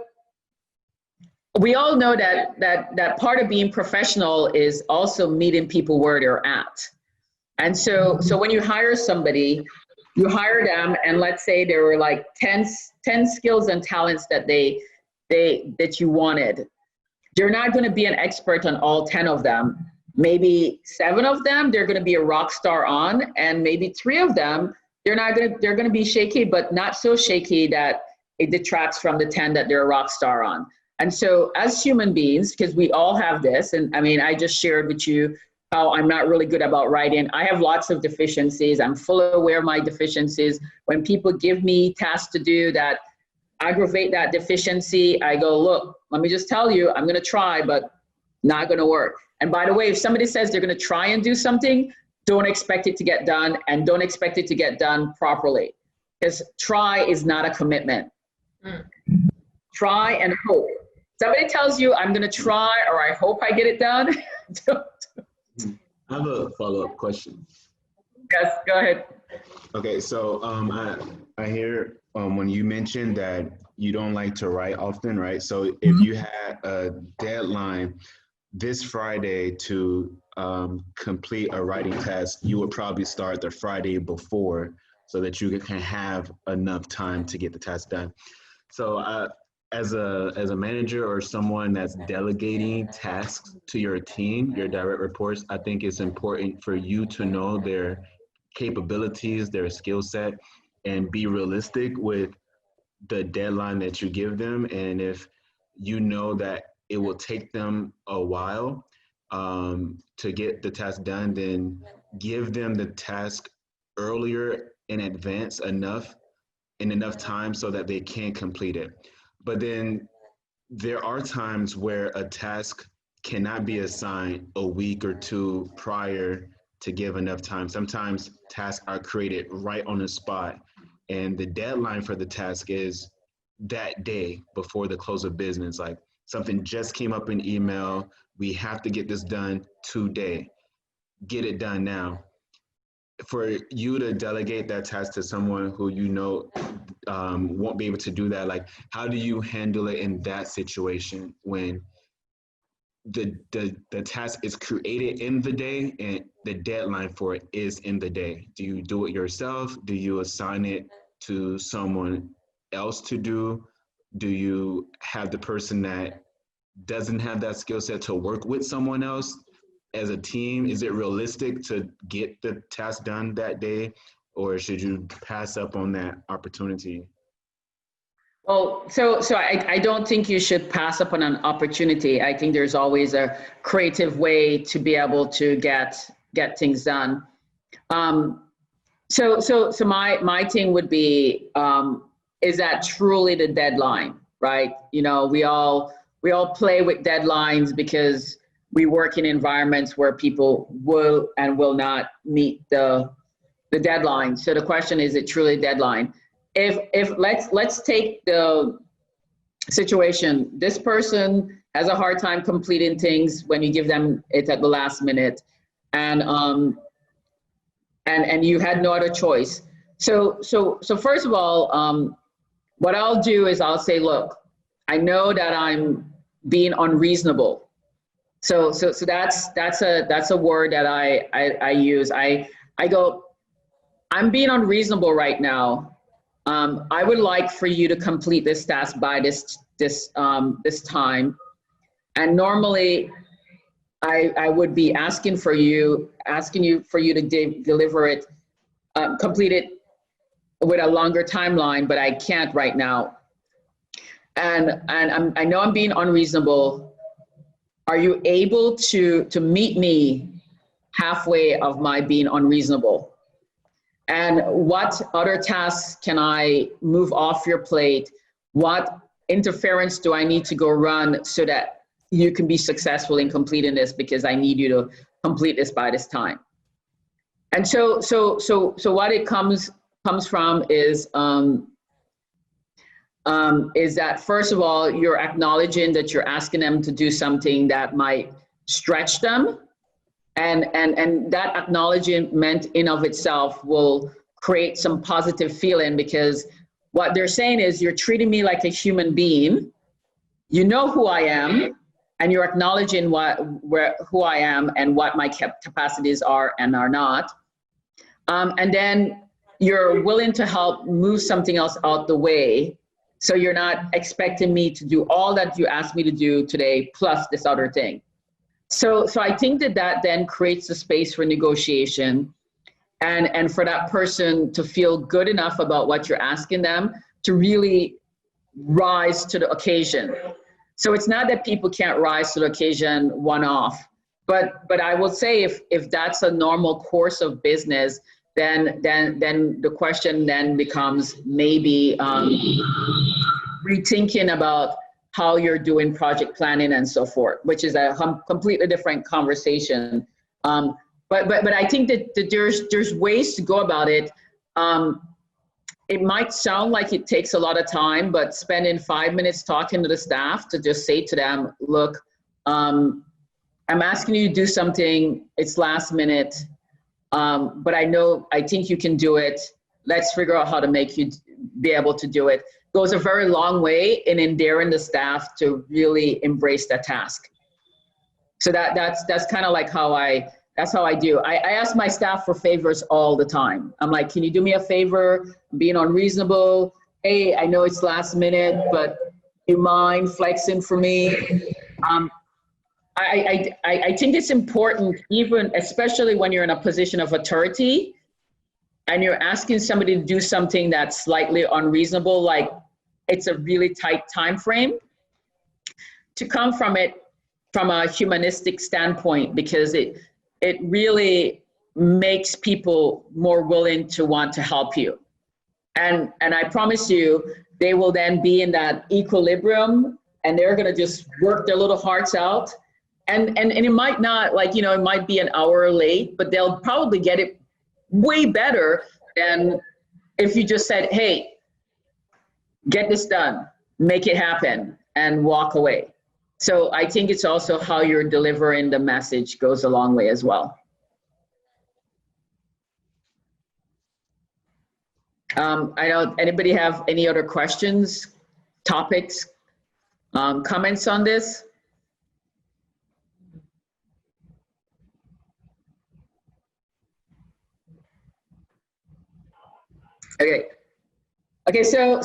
we all know that part of being professional is also meeting people where they're at. And so when you hire somebody, you hire them, and let's say there were like 10 skills and talents that that you wanted. You're not going to be an expert on all 10 of them. Maybe 7 of them they're going to be a rock star on, and maybe 3 of them they're going to be shaky, but not so shaky that it detracts from the 10 that they're a rock star on. And so as human beings, because we all have this, and I mean, I just shared with you how I'm not really good about writing. I have lots of deficiencies. I'm fully aware of my deficiencies. When people give me tasks to do that aggravate that deficiency, I go, look, let me just tell you, I'm going to try, but not going to work. And by the way, if somebody says they're going to try and do something, don't expect it to get done, and don't expect it to get done properly, because try is not a commitment. Try and hope. Somebody tells you, I'm going to try, or I hope I get it done. I have a follow-up question. Yes, go ahead. Okay, so I hear when you mentioned that you don't like to write often, right? So if you had a deadline this Friday to complete a writing task, you would probably start the Friday before so that you can have enough time to get the task done. So as a manager or someone that's delegating tasks to your team, your direct reports, I think it's important for you to know their capabilities, their skill set, and be realistic with the deadline that you give them. And if you know that it will take them a while to get the task done, then give them the task earlier in advance enough time so that they can complete it. But then there are times where a task cannot be assigned a week or 2 prior to give enough time. Sometimes tasks are created right on the spot, and the deadline for the task is that day before the close of business. Like something just came up in email. We have to get this done today. Get it done now. For you to delegate that task to someone who you know won't be able to do that, like how do you handle it in that situation when the task is created in the day and the deadline for it is in the day? Do you do it yourself? Do you assign it to someone else to do? Do you have the person that doesn't have that skill set to work with someone else as a team? Is it realistic to get the task done that day, or should you pass up on that opportunity? Well, so I don't think you should pass up on an opportunity. I think there's always a creative way to be able to get things done. So my thing would be, is that truly the deadline, right? You know, we all play with deadlines because we work in environments where people will and will not meet the deadline. So the question is it truly a deadline? If let's take the situation, this person has a hard time completing things when you give them it at the last minute, and you had no other choice. So first of all, what I'll do is I'll say, look, I know that I'm being unreasonable. So that's a word that I use. I go, I'm being unreasonable right now. I would like for you to complete this task by this time. And normally I would be asking you to deliver it, complete it with a longer timeline, but I can't right now. And I know I'm being unreasonable. Are you able to meet me halfway of my being unreasonable? And what other tasks can I move off your plate? What interference do I need to go run so that you can be successful in completing this, because I need you to complete this by this time? And so what it comes from is that first of all, you're acknowledging that you're asking them to do something that might stretch them. And that acknowledgement in of itself will create some positive feeling, because what they're saying is you're treating me like a human being. You know who I am, and you're acknowledging who I am and what my capacities are and are not. And then you're willing to help move something else out the way. So you're not expecting me to do all that you asked me to do today, plus this other thing. So I think that then creates a space for negotiation, and for that person to feel good enough about what you're asking them to really rise to the occasion. So it's not that people can't rise to the occasion one-off, but I will say if that's a normal course of business, then the question then becomes maybe rethinking about how you're doing project planning and so forth, which is a completely different conversation. But I think that there's ways to go about it. It might sound like it takes a lot of time, but spending 5 minutes talking to the staff to just say to them, look, I'm asking you to do something, it's last minute, but I think you can do it. Let's figure out how to make you be able to do it. Goes a very long way in endearing the staff to really embrace that task. So that's kind of like that's how I do. I ask my staff for favors all the time. I'm like, can you do me a favor? I'm being unreasonable. Hey, I know it's last minute, but do you mind flexing for me? I think it's important, even especially when you're in a position of authority and you're asking somebody to do something that's slightly unreasonable, like it's a really tight time frame, to come from it from a humanistic standpoint, because it really makes people more willing to want to help you. And I promise you, they will then be in that equilibrium, and they're gonna just work their little hearts out. And it might not, like, you know, it might be an hour late, but they'll probably get it way better than if you just said, hey, get this done, make it happen, and walk away. So I think it's also how you're delivering the message goes a long way as well. I don't, anybody have any other questions, topics, comments on this? Okay. Okay, so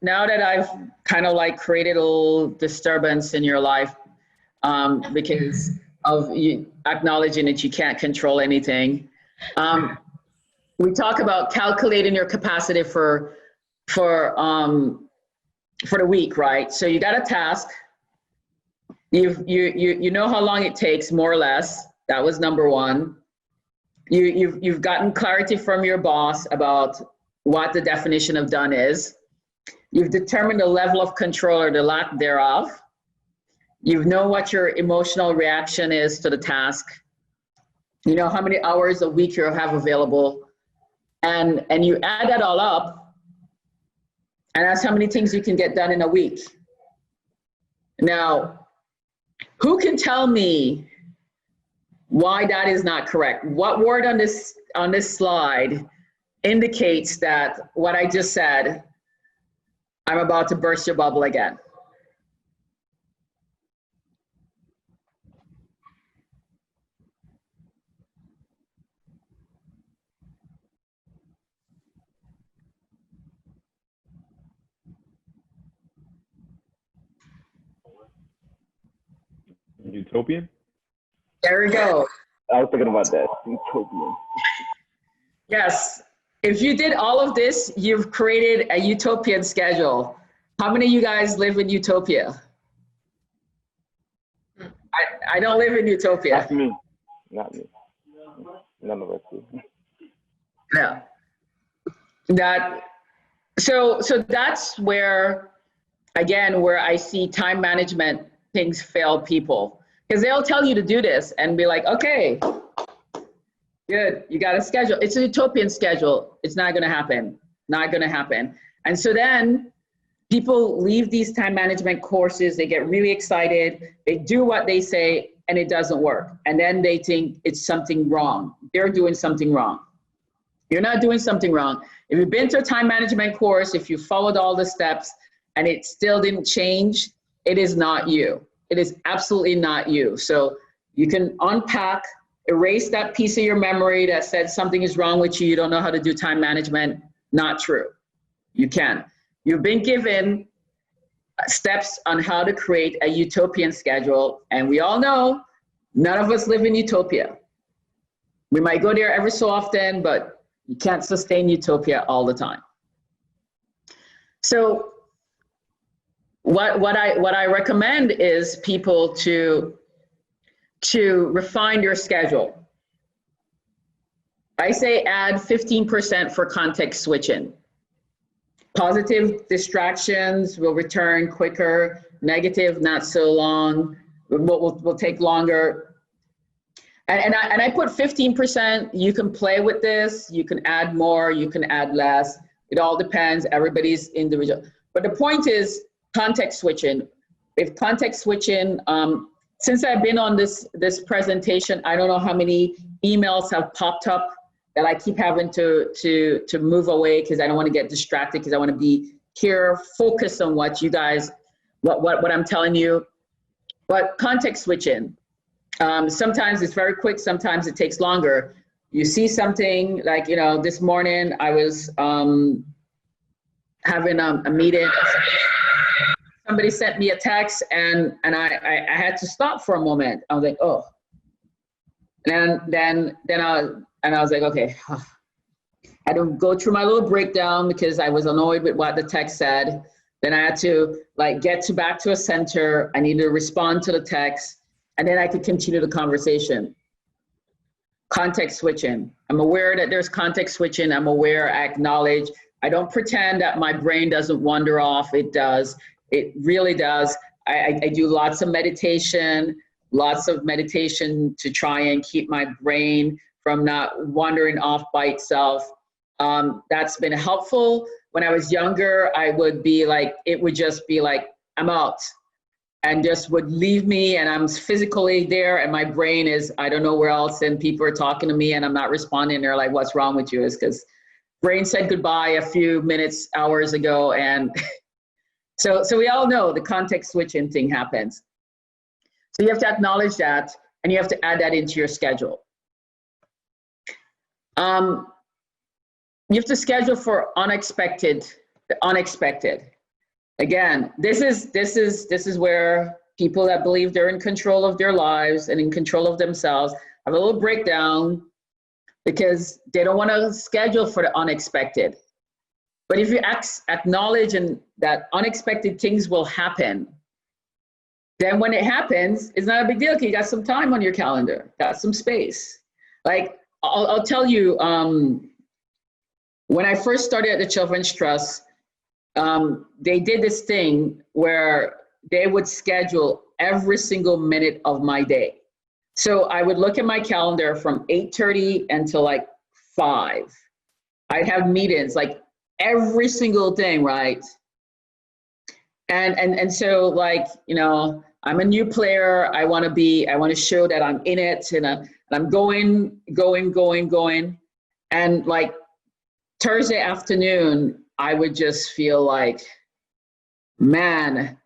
now that I've kind of like created a little disturbance in your life, because of you acknowledging that you can't control anything, we talk about calculating your capacity for the week, right? So you got a task. You know how long it takes, more or less. That was number one. You've gotten clarity from your boss about what the definition of done is. You've determined the level of control or the lack thereof. You know what your emotional reaction is to the task. You know how many hours a week you have available. And you add that all up, and that's how many things you can get done in a week. Now, who can tell me why that is not correct? What word on this slide indicates that what I just said, I'm about to burst your bubble again? Utopian? There we go. I was thinking about that. Utopian. Yes. If you did all of this, you've created a utopian schedule. How many of you guys live in utopia? I don't live in utopia. Not me. Not me. None of us do. Yeah. So that's where, again, where I see time management things fail people. Because they'll tell you to do this and be like, okay, good, you got a schedule. It's a utopian schedule. It's not gonna happen, not gonna happen. And so then people leave these time management courses, they get really excited, they do what they say, and it doesn't work. And then they think it's something wrong. They're doing something wrong. You're not doing something wrong. If you've been to a time management course, if you followed all the steps and it still didn't change, it is not you. It is absolutely not you. So you can unpack, erase that piece of your memory that said something is wrong with you, you don't know how to do time management. Not true. You can. You've been given steps on how to create a utopian schedule, and we all know none of us live in utopia. We might go there every so often, but you can't sustain utopia all the time. So what I recommend is people to refine your schedule. I say add 15% for context switching. Positive distractions will return quicker, negative not so long, will take longer. And I put 15%, you can play with this, you can add more, you can add less. It all depends, everybody's individual. But the point is context switching. If context switching, since I've been on this presentation, I don't know how many emails have popped up that I keep having to move away because I don't want to get distracted, because I want to be here, focused on what you guys, what I'm telling you. But context switching, sometimes it's very quick, sometimes it takes longer. You see something like, you know, this morning I was having a meeting. Somebody sent me a text and I had to stop for a moment. I was like, oh. And then I was like, okay. I had to go through my little breakdown because I was annoyed with what the text said. Then I had to like get back to a center. I needed to respond to the text, and then I could continue the conversation. Context switching. I'm aware that there's context switching. I'm aware, I acknowledge. I don't pretend that my brain doesn't wander off. It does. It really does. I do lots of meditation to try and keep my brain from not wandering off by itself. That's been helpful. When I was younger, I would be like, it would just be like, I'm out. and just would leave me, and I'm physically there and my brain is, I don't know where else, and people are talking to me and I'm not responding. They're like, what's wrong with you? Is because brain said goodbye a few minutes, hours ago. And so we all know the context switching thing happens. So you have to acknowledge that, and you have to add that into your schedule. You have to schedule for unexpected. Again, this is where people that believe they're in control of their lives and in control of themselves have a little breakdown because they don't want to schedule for the unexpected. But if you acknowledge that unexpected things will happen, then when it happens, it's not a big deal because you got some time on your calendar, got some space. Like, I'll tell you, when I first started at the Children's Trust, they did this thing where they would schedule every single minute of my day. So I would look at my calendar from 8:30 until like 5. I'd have meetings, like every single thing, right? And so, like, you know, I'm a new player. I want to show that I'm in it, and I'm going. And like Thursday afternoon, I would just feel like, man,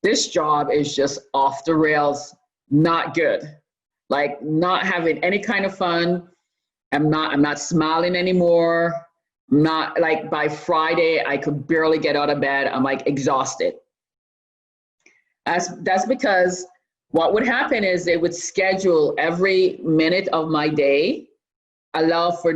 this job is just off the rails, not good. Like, not having any kind of fun. I'm not smiling anymore. Not like, by Friday, I could barely get out of bed. I'm like exhausted. That's because what would happen is they would schedule every minute of my day, allow for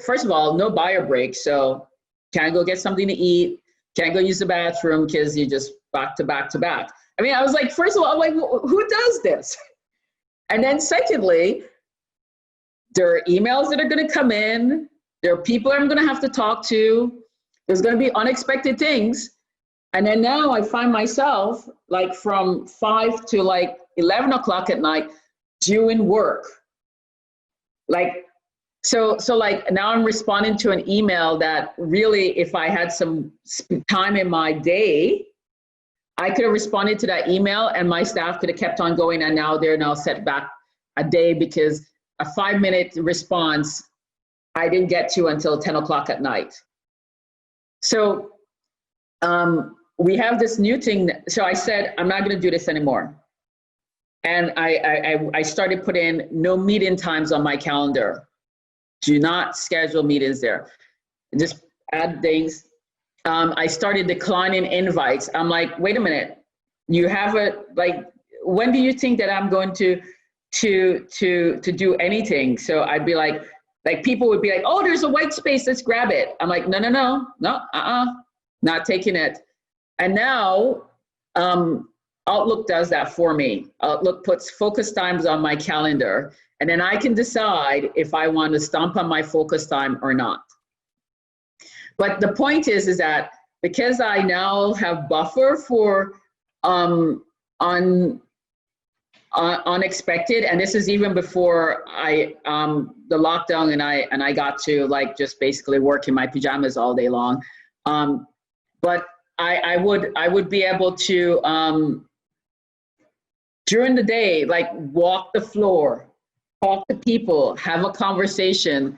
first of all, no bio break. So can't go get something to eat, can't go use the bathroom because you're just back to back to back. I mean, I was like, first of all, I'm like, who does this? And then secondly, there are emails that are going to come in. There are people I'm going to have to talk to. There's going to be unexpected things. And then now I find myself like from 5 to like 11 o'clock at night doing work. Like, so like now I'm responding to an email that really, if I had some time in my day, I could have responded to that email and my staff could have kept on going, and now they're now set back a day because a 5-minute response I didn't get to until 10 o'clock at night. So we have this new thing. So I said, I'm not gonna do this anymore. And I started putting no meeting times on my calendar. Do not schedule meetings there. Just add things. I started declining invites. I'm like, wait a minute, you have like, when do you think that I'm going to do anything? So I'd be like people would be like, oh, there's a white space, let's grab it. I'm like, no, not taking it. And now Outlook does that for me. Outlook puts focus times on my calendar, and then I can decide if I want to stomp on my focus time or not. But the point is that because I now have buffer for unexpected, and this is even before the lockdown, and I got to like just basically work in my pajamas all day long. But I would be able to during the day, like walk the floor, talk to people, have a conversation.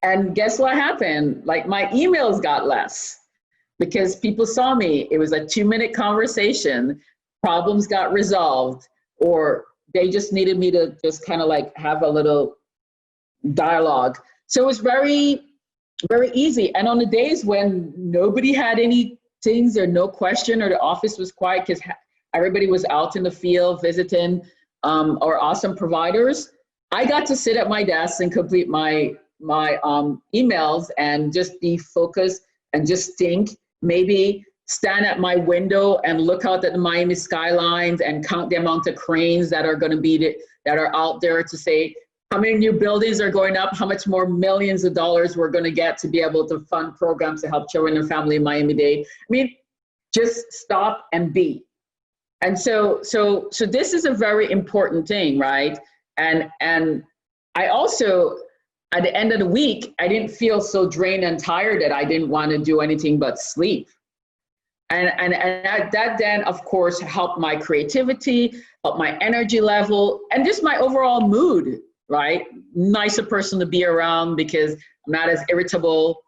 And guess what happened? Like my emails got less because people saw me. It was a 2-minute conversation, problems got resolved, or they just needed me to just kind of like have a little dialogue. So it was very, very easy. And on the days when nobody had any things or no question, or the office was quiet because everybody was out in the field visiting our awesome providers, I got to sit at my desk and complete my emails and just be focused and just think, maybe stand at my window and look out at the Miami skylines and count the amount of cranes that are going to be that are out there to say how many new buildings are going up, how much more millions of dollars we're going to get to be able to fund programs to help children and family in Miami-Dade. I mean, just stop and be. And so this is a very important thing, right? And I also, at the end of the week, I didn't feel so drained and tired that I didn't want to do anything but sleep. And that then, of course, helped my creativity, helped my energy level, and just my overall mood, right? Nicer person to be around because I'm not as irritable.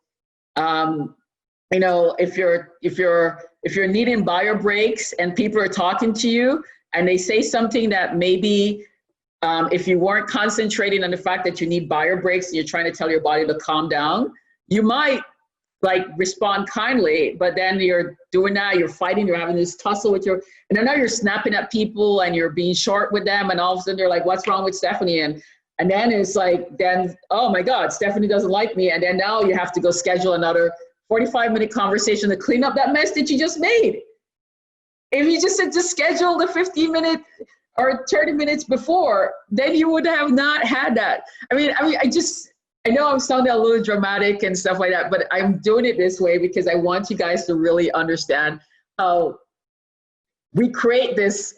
You know, if you're needing bio breaks and people are talking to you and they say something that maybe if you weren't concentrating on the fact that you need bio breaks and you're trying to tell your body to calm down, you might like respond kindly, but then you're doing that, you're fighting, you're having this tussle with and I know you're snapping at people and you're being short with them, and all of a sudden they're like, what's wrong with Stephanie? And then it's like, then, oh my God, Stephanie doesn't like me. And then now you have to go schedule another 45-minute conversation to clean up that mess that you just made. If you just said to schedule the 15-minute or 30 minutes before, then you would have not had that. I mean, I know I'm sounding a little dramatic and stuff like that, but I'm doing it this way because I want you guys to really understand how we create this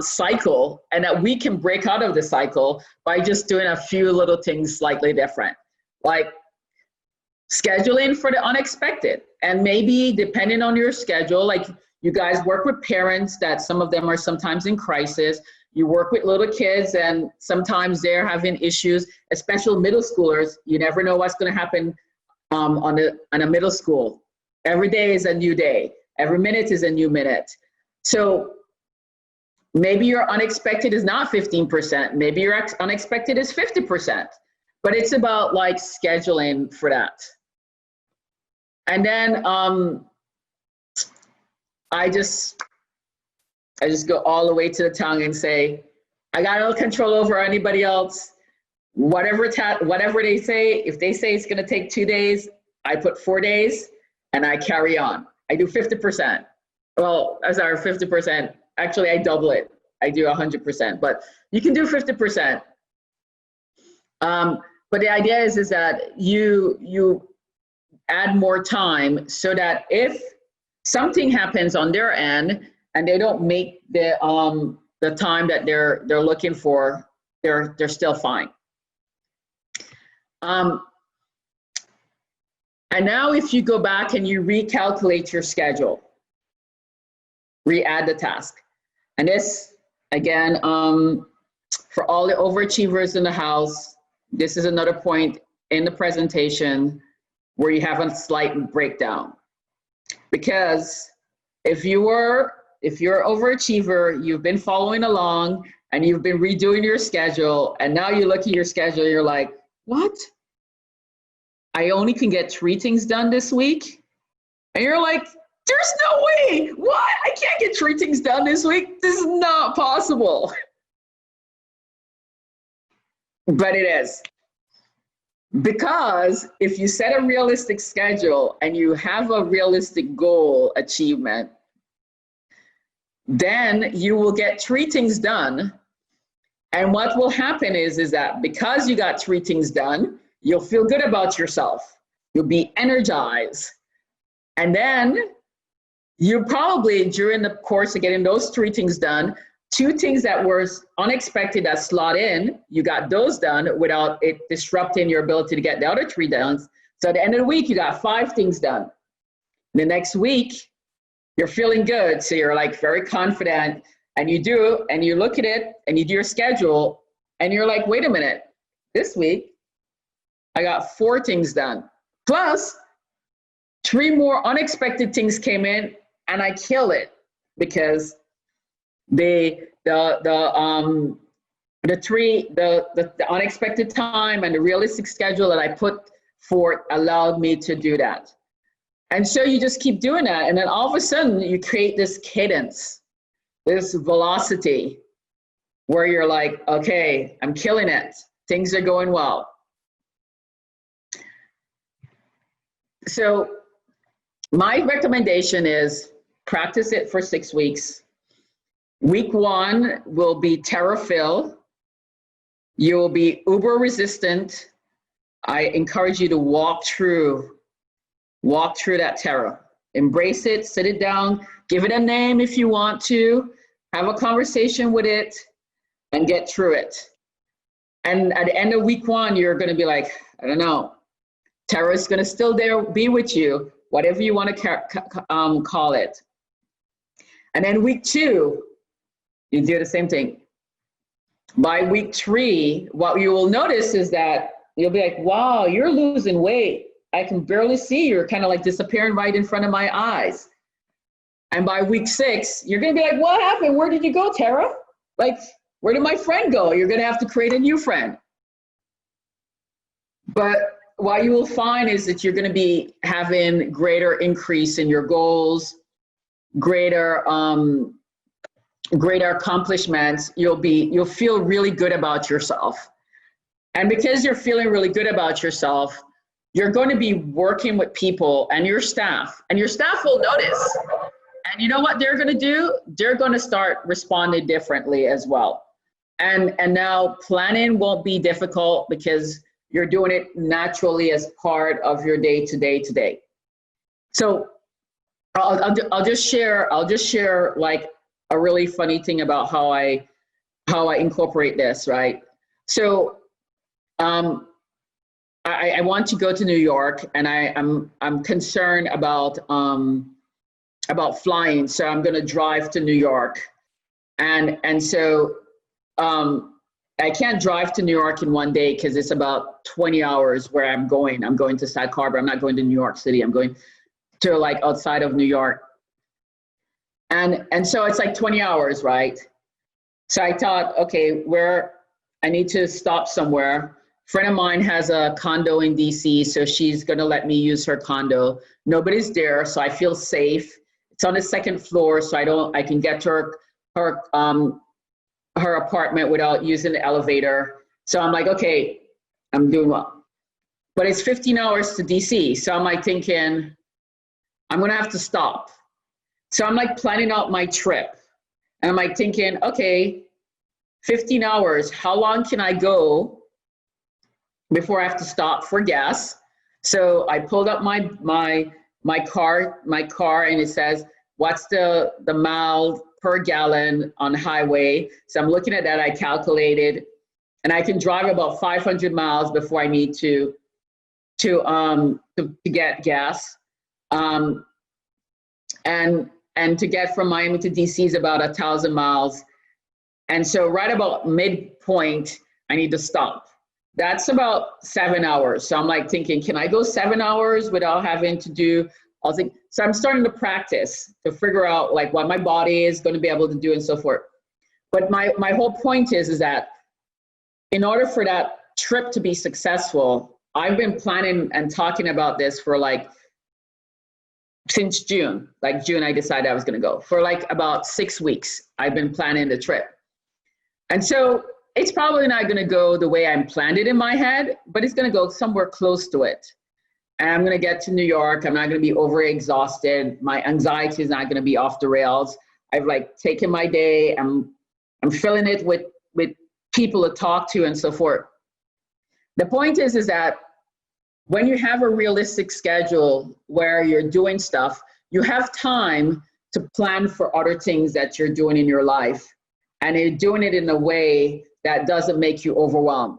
cycle, and that we can break out of the cycle by just doing a few little things slightly different, like scheduling for the unexpected. And maybe depending on your schedule, like you guys work with parents that some of them are sometimes in crisis. You work with little kids and sometimes they're having issues, especially middle schoolers. You never know what's going to happen on a middle school. Every day is a new day. Every minute is a new minute. So maybe your unexpected is not 15%. Maybe your unexpected is 50%. But it's about like scheduling for that. And then I just go all the way to the tongue and say, I got no control over anybody else. Whatever they say, if they say it's gonna take 2 days, I put 4 days and I carry on. I do 50%. Well, I'm sorry, 50%. Actually, I double it. I do 100%, but you can do 50%. But the idea is that you add more time so that if something happens on their end and they don't make the time that they're looking for, they're still fine. And now if you go back and you recalculate your schedule, re-add the task. And this, again, for all the overachievers in the house, this is another point in the presentation where you have a slight breakdown. Because if you're an overachiever, you've been following along and you've been redoing your schedule, and now you look at your schedule, you're like, what? I only can get 3 things done this week? And you're like, there's no way, what? I can't get 3 things done this week. This is not possible. But it is. Because if you set a realistic schedule and you have a realistic goal achievement, then you will get 3 things done. And what will happen is that because you got 3 things done, you'll feel good about yourself. You'll be energized. And then you probably, during the course of getting those 3 things done, 2 things that were unexpected that slot in, you got those done without it disrupting your ability to get the other 3 done. So at the end of the week, you got 5 things done. The next week, you're feeling good. So you're like very confident, and you look at it and you do your schedule and you're like, wait a minute, this week, I got 4 things done. Plus 3 more unexpected things came in and I killed it because the unexpected time and the realistic schedule that I put forth allowed me to do that. And so you just keep doing that. And then all of a sudden you create this cadence, this velocity where you're like, okay, I'm killing it. Things are going well. So my recommendation is practice it for 6 weeks. Week 1 will be terror fill. You will be uber resistant. I encourage you to walk through that terror. Embrace it, sit it down, give it a name if you want to, have a conversation with it, and get through it. And at the end of week 1, you're gonna be like, I don't know, terror is gonna still be with you. whatever you want to call it. And then week 2, you do the same thing. By week 3, what you will notice is that you'll be like, wow, you're losing weight. I can barely see you. You're kind of like disappearing right in front of my eyes. And by week 6, you're going to be like, what happened? Where did you go, Tara? Like, where did my friend go? You're going to have to create a new friend. But what you will find is that you're going to be having greater increase in your goals, greater accomplishments. You'll feel really good about yourself. And because you're feeling really good about yourself, you're going to be working with people and your staff will notice. And you know what they're going to do? They're going to start responding differently as well. And now planning won't be difficult because you're doing it naturally as part of your day-to-day today. So I'll just share like a really funny thing about how I incorporate this, right? So I want to go to New York, and I'm concerned about flying, so I'm going to drive to New York, and so I can't drive to New York in one day because it's about 20 hours where I'm going. I'm going to Sag Harbor. I'm not going to New York City. I'm going to like outside of New York, and so it's like 20 hours, right? So I thought, okay, where I need to stop somewhere. A friend of mine has a condo in DC, so she's gonna let me use her condo. Nobody's there, so I feel safe. It's on the 2nd floor, so I can get to her apartment without using the elevator. So I'm like, okay, I'm doing well. But it's 15 hours to DC, so I'm like thinking, I'm gonna have to stop. So I'm like planning out my trip, and I'm like thinking, okay, 15 hours, how long can I go before I have to stop for gas? So I pulled up my car, and it says, what's the mile per gallon on highway? So I'm looking at that, I calculated, and I can drive about 500 miles before I need to get gas. And to get from Miami to DC is about 1,000 miles. And so right about midpoint, I need to stop. That's about 7 hours. So I'm like thinking, can I go 7 hours without having to do all things? So I'm starting to practice to figure out like what my body is going to be able to do and so forth. But my whole point is that in order for that trip to be successful, I've been planning and talking about this for like since June. Like June, I decided I was going to go. For like about 6 weeks, I've been planning the trip. And so it's probably not going to go the way I'm planned it in my head, but it's going to go somewhere close to it. And I'm going to get to New York. I'm not going to be over exhausted. My anxiety is not going to be off the rails. I've like taken my day. I'm filling it with people to talk to and so forth. The point is that when you have a realistic schedule where you're doing stuff, you have time to plan for other things that you're doing in your life. And you're doing it in a way that doesn't make you overwhelmed.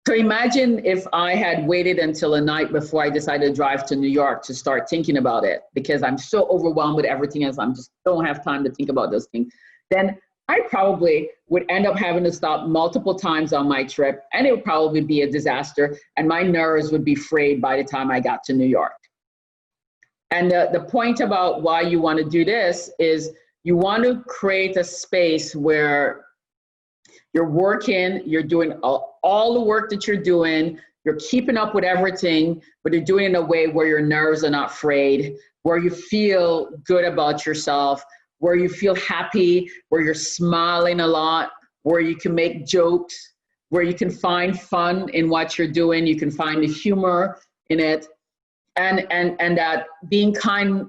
So imagine if I had waited until the night before I decided to drive to New York to start thinking about it, because I'm so overwhelmed with everything else, I'm just don't have time to think about those things. Then I probably would end up having to stop multiple times on my trip, and it would probably be a disaster, and my nerves would be frayed by the time I got to New York. And the point about why you want to do this is you want to create a space where you're working, you're doing all the work that you're doing, you're keeping up with everything, but you're doing it in a way where your nerves are not frayed, where you feel good about yourself, where you feel happy, where you're smiling a lot, where you can make jokes, where you can find fun in what you're doing, you can find the humor in it, and that being kind,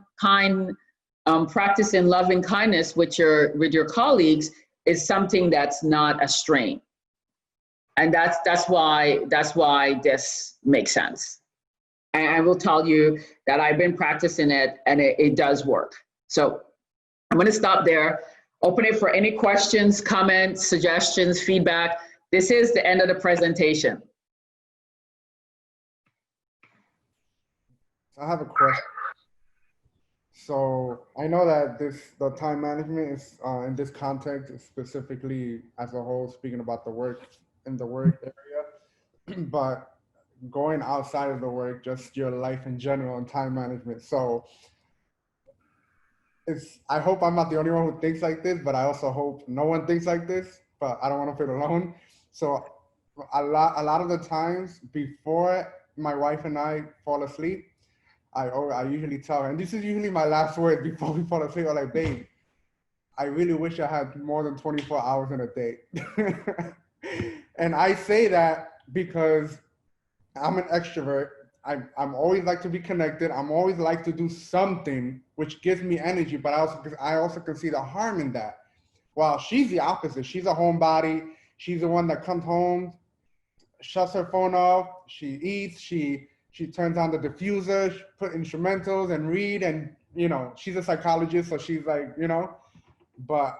practicing loving kindness with your colleagues is something that's not a strain. And that's why this makes sense. And I will tell you that I've been practicing it, and it does work. So I'm going to stop there. Open it for any questions, comments, suggestions, feedback. This is the end of the presentation. I have a question. So I know that the time management is in this context is specifically as a whole speaking about the work in the work area, but going outside of the work, just your life in general and time management. So I hope I'm not the only one who thinks like this, but I also hope no one thinks like this, but I don't want to feel alone. So a lot of the times before my wife and I fall asleep, I usually tell her, and this is usually my last word before we fall asleep, I'm like, babe, I really wish I had more than 24 hours in a day. And I say that because I'm an extrovert. I'm always like to be connected. I'm always like to do something which gives me energy, but I also can see the harm in that. Well, she's the opposite. She's a homebody. She's the one that comes home, shuts her phone off. She eats. She turns on the diffuser, she put instrumentals and read. And she's a psychologist, so she's like, but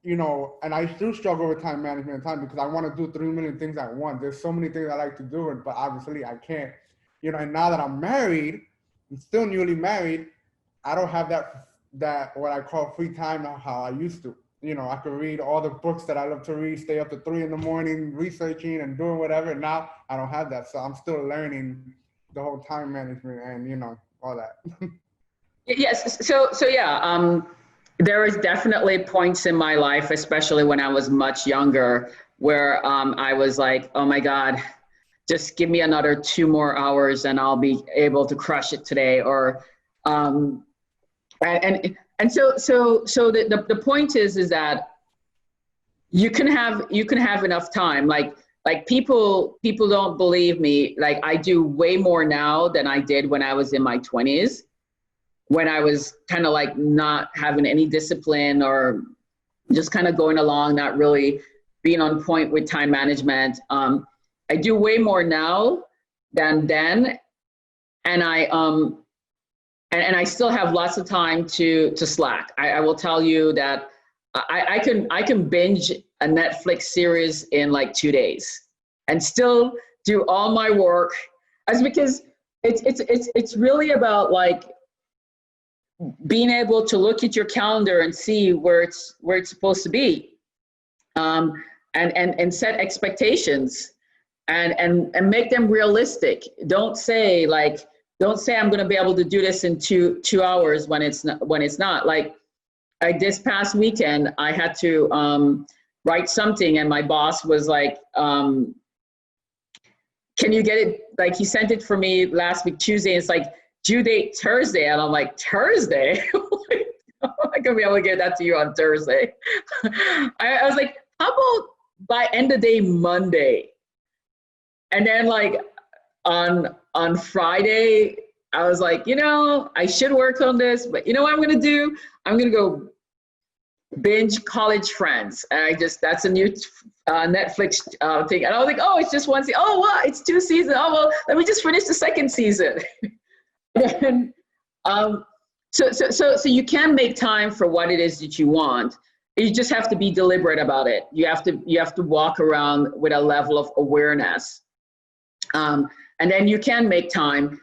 and I do struggle with time management and time because I want to do 3 million things at once. There's so many things I like to do, but obviously I can't. And now that I'm married, I'm still newly married, I don't have that what I call free time how I used to. I could read all the books that I love to read, stay up to 3 a.m. researching and doing whatever. Now I don't have that, so I'm still learning the whole time management and all that. Yes. So yeah. There was definitely points in my life, especially when I was much younger, where I was like, oh my God, just give me another 2 more hours and I'll be able to crush it today. Or, so the point is that you can have enough time. Like people don't believe me. Like I do way more now than I did when I was in my 20s. When I was kind of like not having any discipline or just kind of going along, not really being on point with time management. I do way more now than then. And I still have lots of time to slack. I will tell you that I can binge a Netflix series in like 2 days and still do all my work. As because it's really about like being able to look at your calendar and see where it's supposed to be, and set expectations and make them realistic. Don't say I'm going to be able to do this in two hours when it's not. Like this past weekend, I had to write something, and my boss was like, "Can you get it?" Like he sent it for me last week Tuesday. It's like due date Thursday, and I'm like, Thursday? I'm not gonna be able to get that to you on Thursday. I was like, how about by end of day Monday? And then like on Friday, I was like, I should work on this, but you know what I'm gonna do? I'm gonna go binge College Friends. And that's a new Netflix thing. And I was like, oh, it's just one season. Oh, what? It's 2 seasons. Oh, well, let me just finish the 2nd season. And so you can make time for what it is that you want. You just have to be deliberate about it. You have to walk around with a level of awareness, and then you can make time.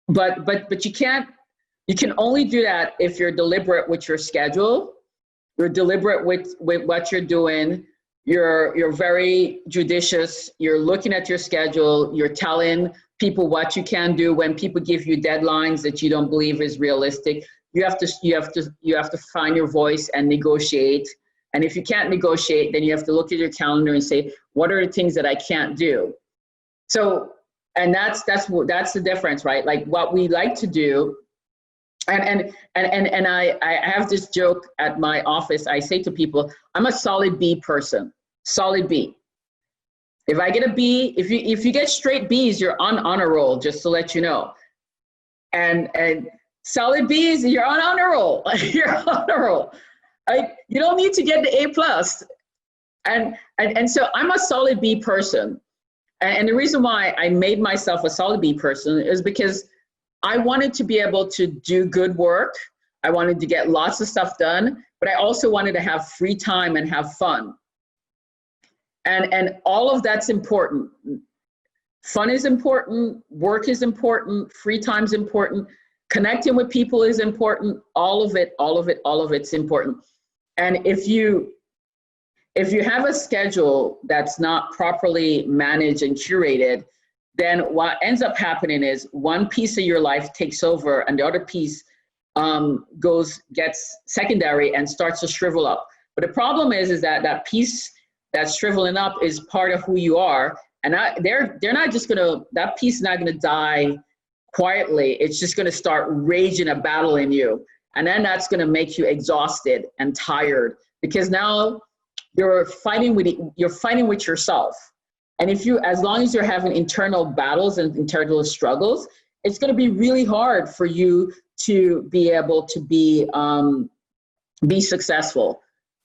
But you can't. You can only do that if you're deliberate with your schedule. You're deliberate with what you're doing. You're very judicious. You're looking at your schedule. You're telling people what you can do when people give you deadlines that you don't believe is realistic. You have to find your voice and negotiate. And if you can't negotiate, then you have to look at your calendar and say, what are the things that I can't do? So, and that's the difference, right? Like what we like to do. And I have this joke at my office. I say to people, I'm a solid B person, solid B. If I get a B, if you get straight Bs, you're on honor roll, just to let you know. And solid Bs, you're on honor roll. You're on honor roll. You don't need to get the A+. And so I'm a solid B person. And the reason why I made myself a solid B person is because I wanted to be able to do good work. I wanted to get lots of stuff done, but I also wanted to have free time and have fun. And all of that's important. Fun is important, work is important, free time is important. connecting with people is important. All of it's important. And if you have a schedule that's not properly managed and curated, then what ends up happening is one piece of your life takes over and the other piece gets secondary and starts to shrivel up. But the problem is that that piece that's shriveling up is part of who you are. And they're not just that piece is not gonna die quietly. It's just gonna start raging a battle in you. And then that's gonna make you exhausted and tired, because now you're fighting with yourself. And as long as you're having internal battles and internal struggles, it's gonna be really hard for you to be able to be successful.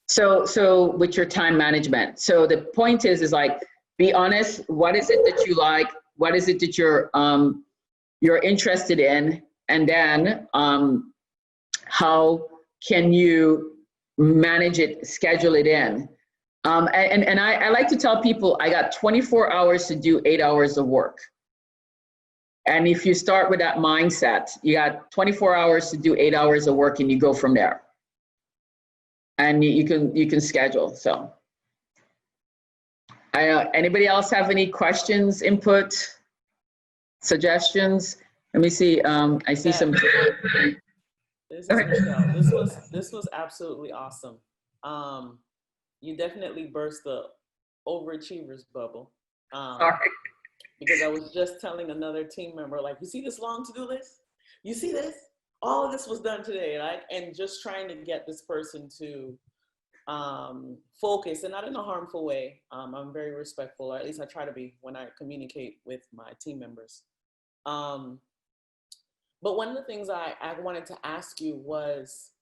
So with your time management. So the point is like, be honest. What is it that you like? What is it that you're interested in? And then how can you manage it, schedule it in? And I like to tell people, I got 24 hours to do 8 hours of work. And if you start with that mindset, you got 24 hours to do 8 hours of work, and you go from there. And you can schedule. So, anybody else have any questions, input, suggestions? Let me see. I see some. This is Michelle. This was absolutely awesome. You definitely burst the overachievers bubble. Sorry. Because I was just telling another team member, like, you see this long to-do list? You see this? All of this was done today, right? And just trying to get this person to focus, and not in a harmful way. I'm very respectful, or at least I try to be when I communicate with my team members. But one of the things I wanted to ask you was,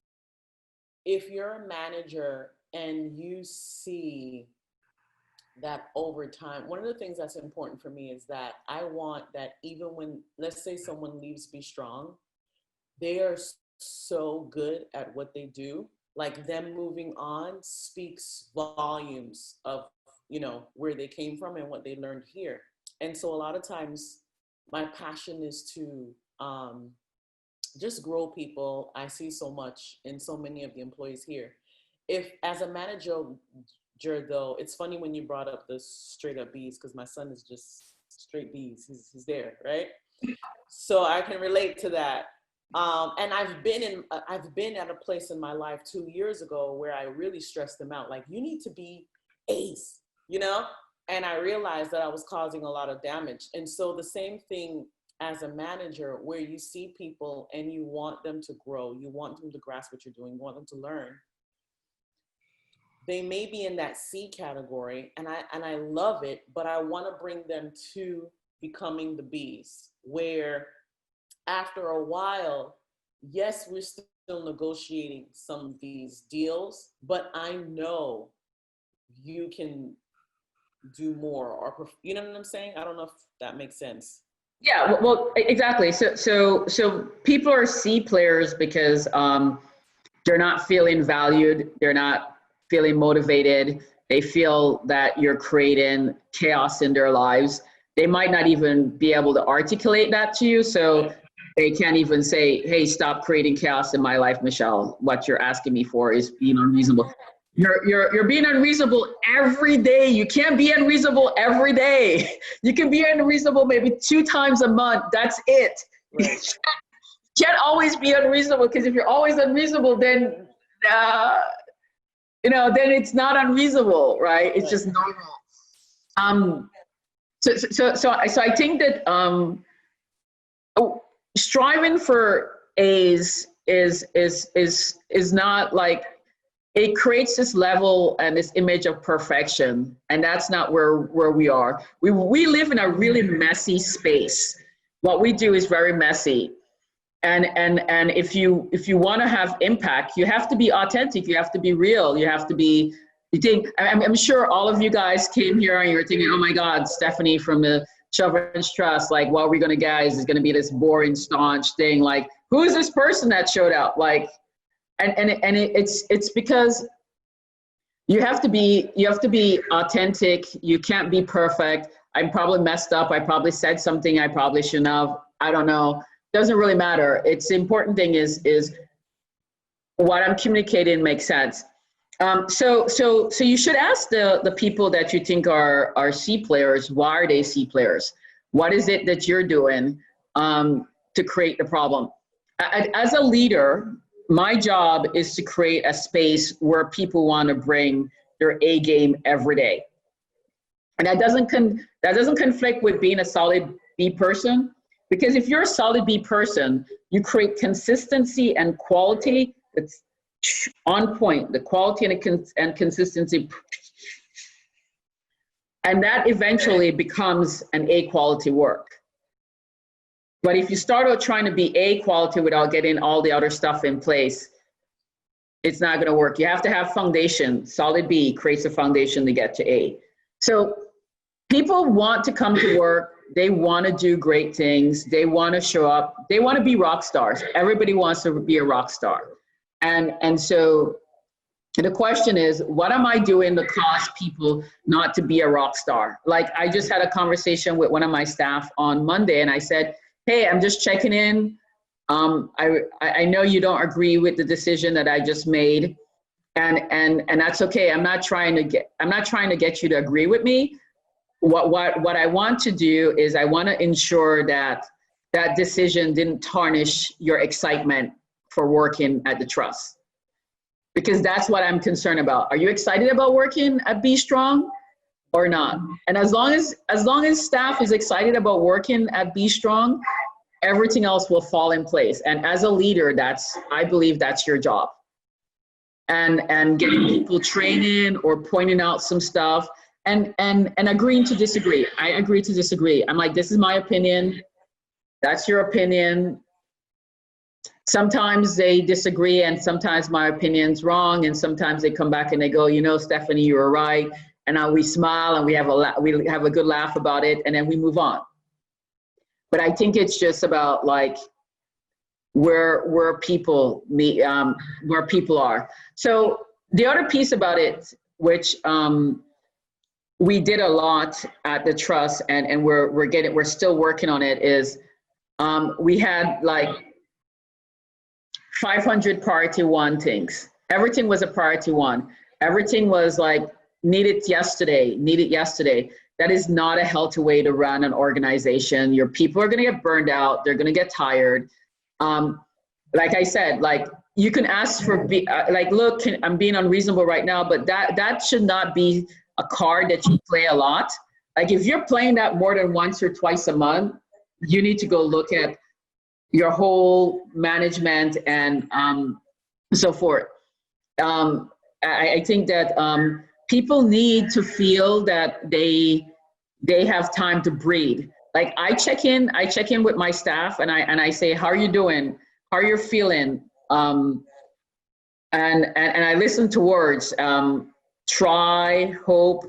if you're a manager and you see that over time, one of the things that's important for me is that I want that even when, let's say someone leaves Be Strong, they are so good at what they do, like them moving on speaks volumes of, where they came from and what they learned here. And so a lot of times my passion is to just grow people. I see so much in so many of the employees here. If as a manager though, it's funny when you brought up the straight up B's, because my son is just straight B's. He's there, right? So I can relate to that. And I've been at a place in my life 2 years ago where I really stressed them out. Like, you need to be A's, And I realized that I was causing a lot of damage. And so the same thing as a manager, where you see people and you want them to grow, you want them to grasp what you're doing, you want them to learn. They may be in that C category, and I love it, but I want to bring them to becoming the B's, where after a while, yes, we're still negotiating some of these deals, but I know you can do more, or you know what I'm saying? I don't know if that makes sense. Yeah, well, exactly. So people are C players because they're not feeling valued. They're not feeling motivated. They feel that you're creating chaos in their lives. They might not even be able to articulate that to you. So they can't even say, hey, stop creating chaos in my life, Michelle. What you're asking me for is being unreasonable. You're being unreasonable every day. You can't be unreasonable every day. You can be unreasonable maybe 2 times a month. That's it. Right. You can't always be unreasonable, because if you're always unreasonable, then then it's not unreasonable, right? It's just normal. So I think that striving for A's is not like, it creates this level and this image of perfection, and that's not where we are. We live in a really messy space. What we do is very messy. And if you want to have impact, you have to be authentic. You have to be real. You have to be. I'm sure all of you guys came here and you're thinking, oh my God, Stephanie from the Children's Trust, like, what are we gonna get? Is going to be this boring, staunch thing? Like, who is this person that showed up? Like, and it's because you have to be authentic. You can't be perfect. I'm probably messed up. I probably said something I probably shouldn't have. I don't know. doesn't really matter. It's the important thing is what I'm communicating makes sense. So you should ask the people that you think are C players, why are they C players? What is it that you're doing to create the problem? As a leader, my job is to create a space where people want to bring their A game every day. And that doesn't conflict with being a solid B person, because if you're a solid B person, you create consistency and quality that's on point, the quality and consistency. And that eventually becomes an A quality work. But if you start out trying to be A quality without getting all the other stuff in place, it's not going to work. You have to have foundation. Solid B creates a foundation to get to A. So people want to come to work. They want to do great things. They want to show up. They want to be rock stars. Everybody wants to be a rock star. And so the question is, what am I doing to cause people not to be a rock star? Like, I just had a conversation with one of my staff on Monday, and I said, hey, I'm just checking in. I know you don't agree with the decision that I just made, and that's okay. I'm not trying to get you to agree with me. What I want to do is I want to ensure that that decision didn't tarnish your excitement for working at the trust, because that's what I'm concerned about. Are you excited about working at Be Strong or not? And as long as staff is excited about working at Be Strong, everything else will fall in place. And as a leader, I believe that's your job. And getting people training or pointing out some stuff and agreeing to disagree. I agree to disagree. I'm like, this is my opinion. That's your opinion. Sometimes they disagree, and sometimes my opinion's wrong, and sometimes they come back and they go, you know, Stephanie, you were right. And now we smile and we have a good laugh about it, and then we move on. But I think it's just about like where people meet, where people are. So the other piece about it, which we did a lot at the trust, and we're still working on it, is we had like 500 priority one things. Everything was a priority one. Everything was like needed yesterday. That is not a healthy way to run an organization. Your people are going to get burned out. They're going to get tired. Like I said, like you can ask for, look, I'm being unreasonable right now, but that should not be a card that you play a lot. Like if you're playing that more than once or twice a month, you need to go look at your whole management and so forth. I think that people need to feel that they have time to breathe. Like I check in with my staff and I say, how are you doing? How are you feeling? And I listen to words, try, hope,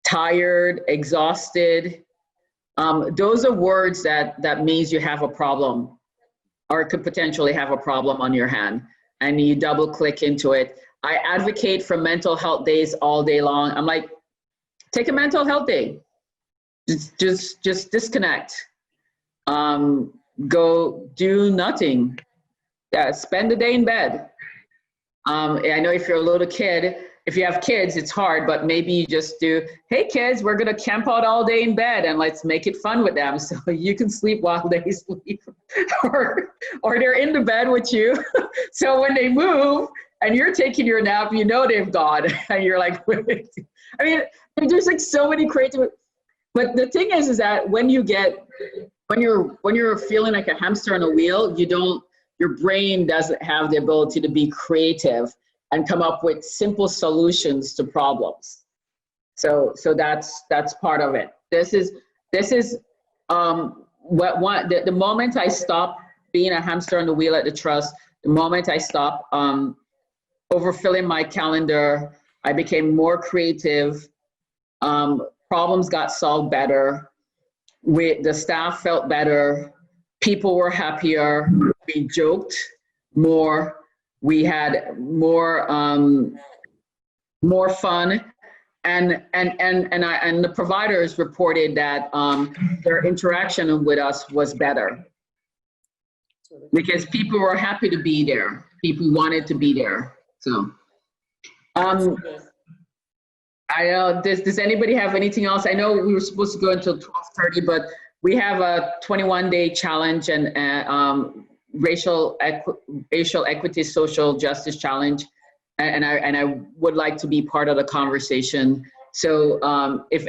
tired, exhausted. Those are words that means you have a problem or could potentially have a problem on your hand, and you double click into it. I advocate for mental health days all day long. I'm like, take a mental health day. Just disconnect. Go do nothing. Spend the day in bed. I know if you're a little kid, if you have kids, it's hard, but maybe you just do, hey kids, we're gonna camp out all day in bed and let's make it fun with them so you can sleep while they sleep. or they're in the bed with you. So when they move and you're taking your nap, you know they've gone. And you're like, wait. I mean, there's like so many creative, but the thing is that when you're feeling like a hamster on a wheel, your brain doesn't have the ability to be creative and come up with simple solutions to problems. So that's part of it. This is the moment I stop being a hamster on the wheel at the trust, the moment I stop overfilling my calendar, I became more creative. Problems got solved better. The staff felt better. People were happier. We joked more. We had more fun, and the providers reported that their interaction with us was better. because people were happy to be there. People wanted to be there. So, does anybody have anything else? I know we were supposed to go until 12:30, but we have a 21-day challenge and racial equity, social justice challenge, and I would like to be part of the conversation. So if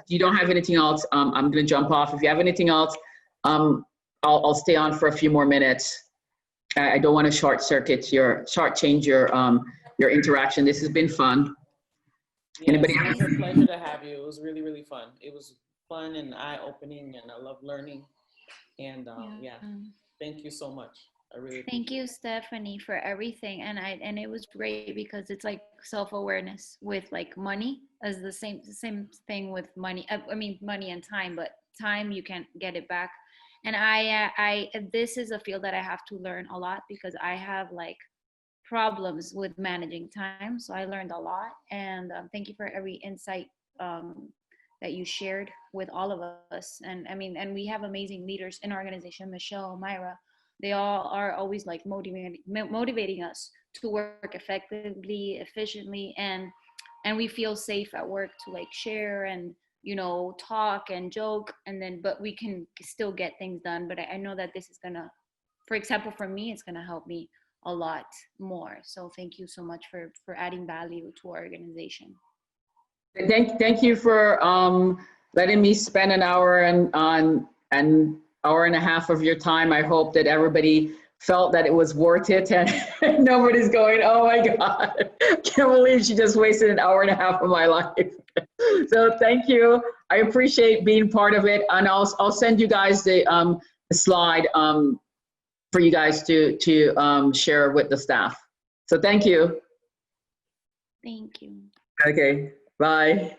you don't have anything else, I'm going to jump off. If you have anything else, I'll stay on for a few more minutes. I don't want to shortchange your interaction. This has been fun. Yes, Anybody it have? was a pleasure to have you. It was really, really fun. It was fun and eye-opening, and I love learning. And yeah, thank you so much. I really thank you, Stephanie, for everything. And it was great because it's like self-awareness with like money as the same thing with money. I mean, money and time, but time you can't get it back. And this is a field that I have to learn a lot because I have like problems with managing time. So I learned a lot, and thank you for every insight that you shared with all of us. And I mean, and we have amazing leaders in our organization, Michelle, Myra. They all are always like motivating us to work effectively, efficiently, and we feel safe at work to like share and, you know, talk and joke, and then but we can still get things done. But I know that this is gonna, for example, for me, it's gonna help me a lot more. So thank you so much for adding value to our organization. Thank you for letting me spend an hour and an hour and a half of your time. I hope that everybody felt that it was worth it, and nobody's going, oh my God, can't believe she just wasted an hour and a half of my life. So thank you. I appreciate being part of it, and I'll send you guys the slide for you guys to share with the staff. So thank you. Thank you. Okay, bye.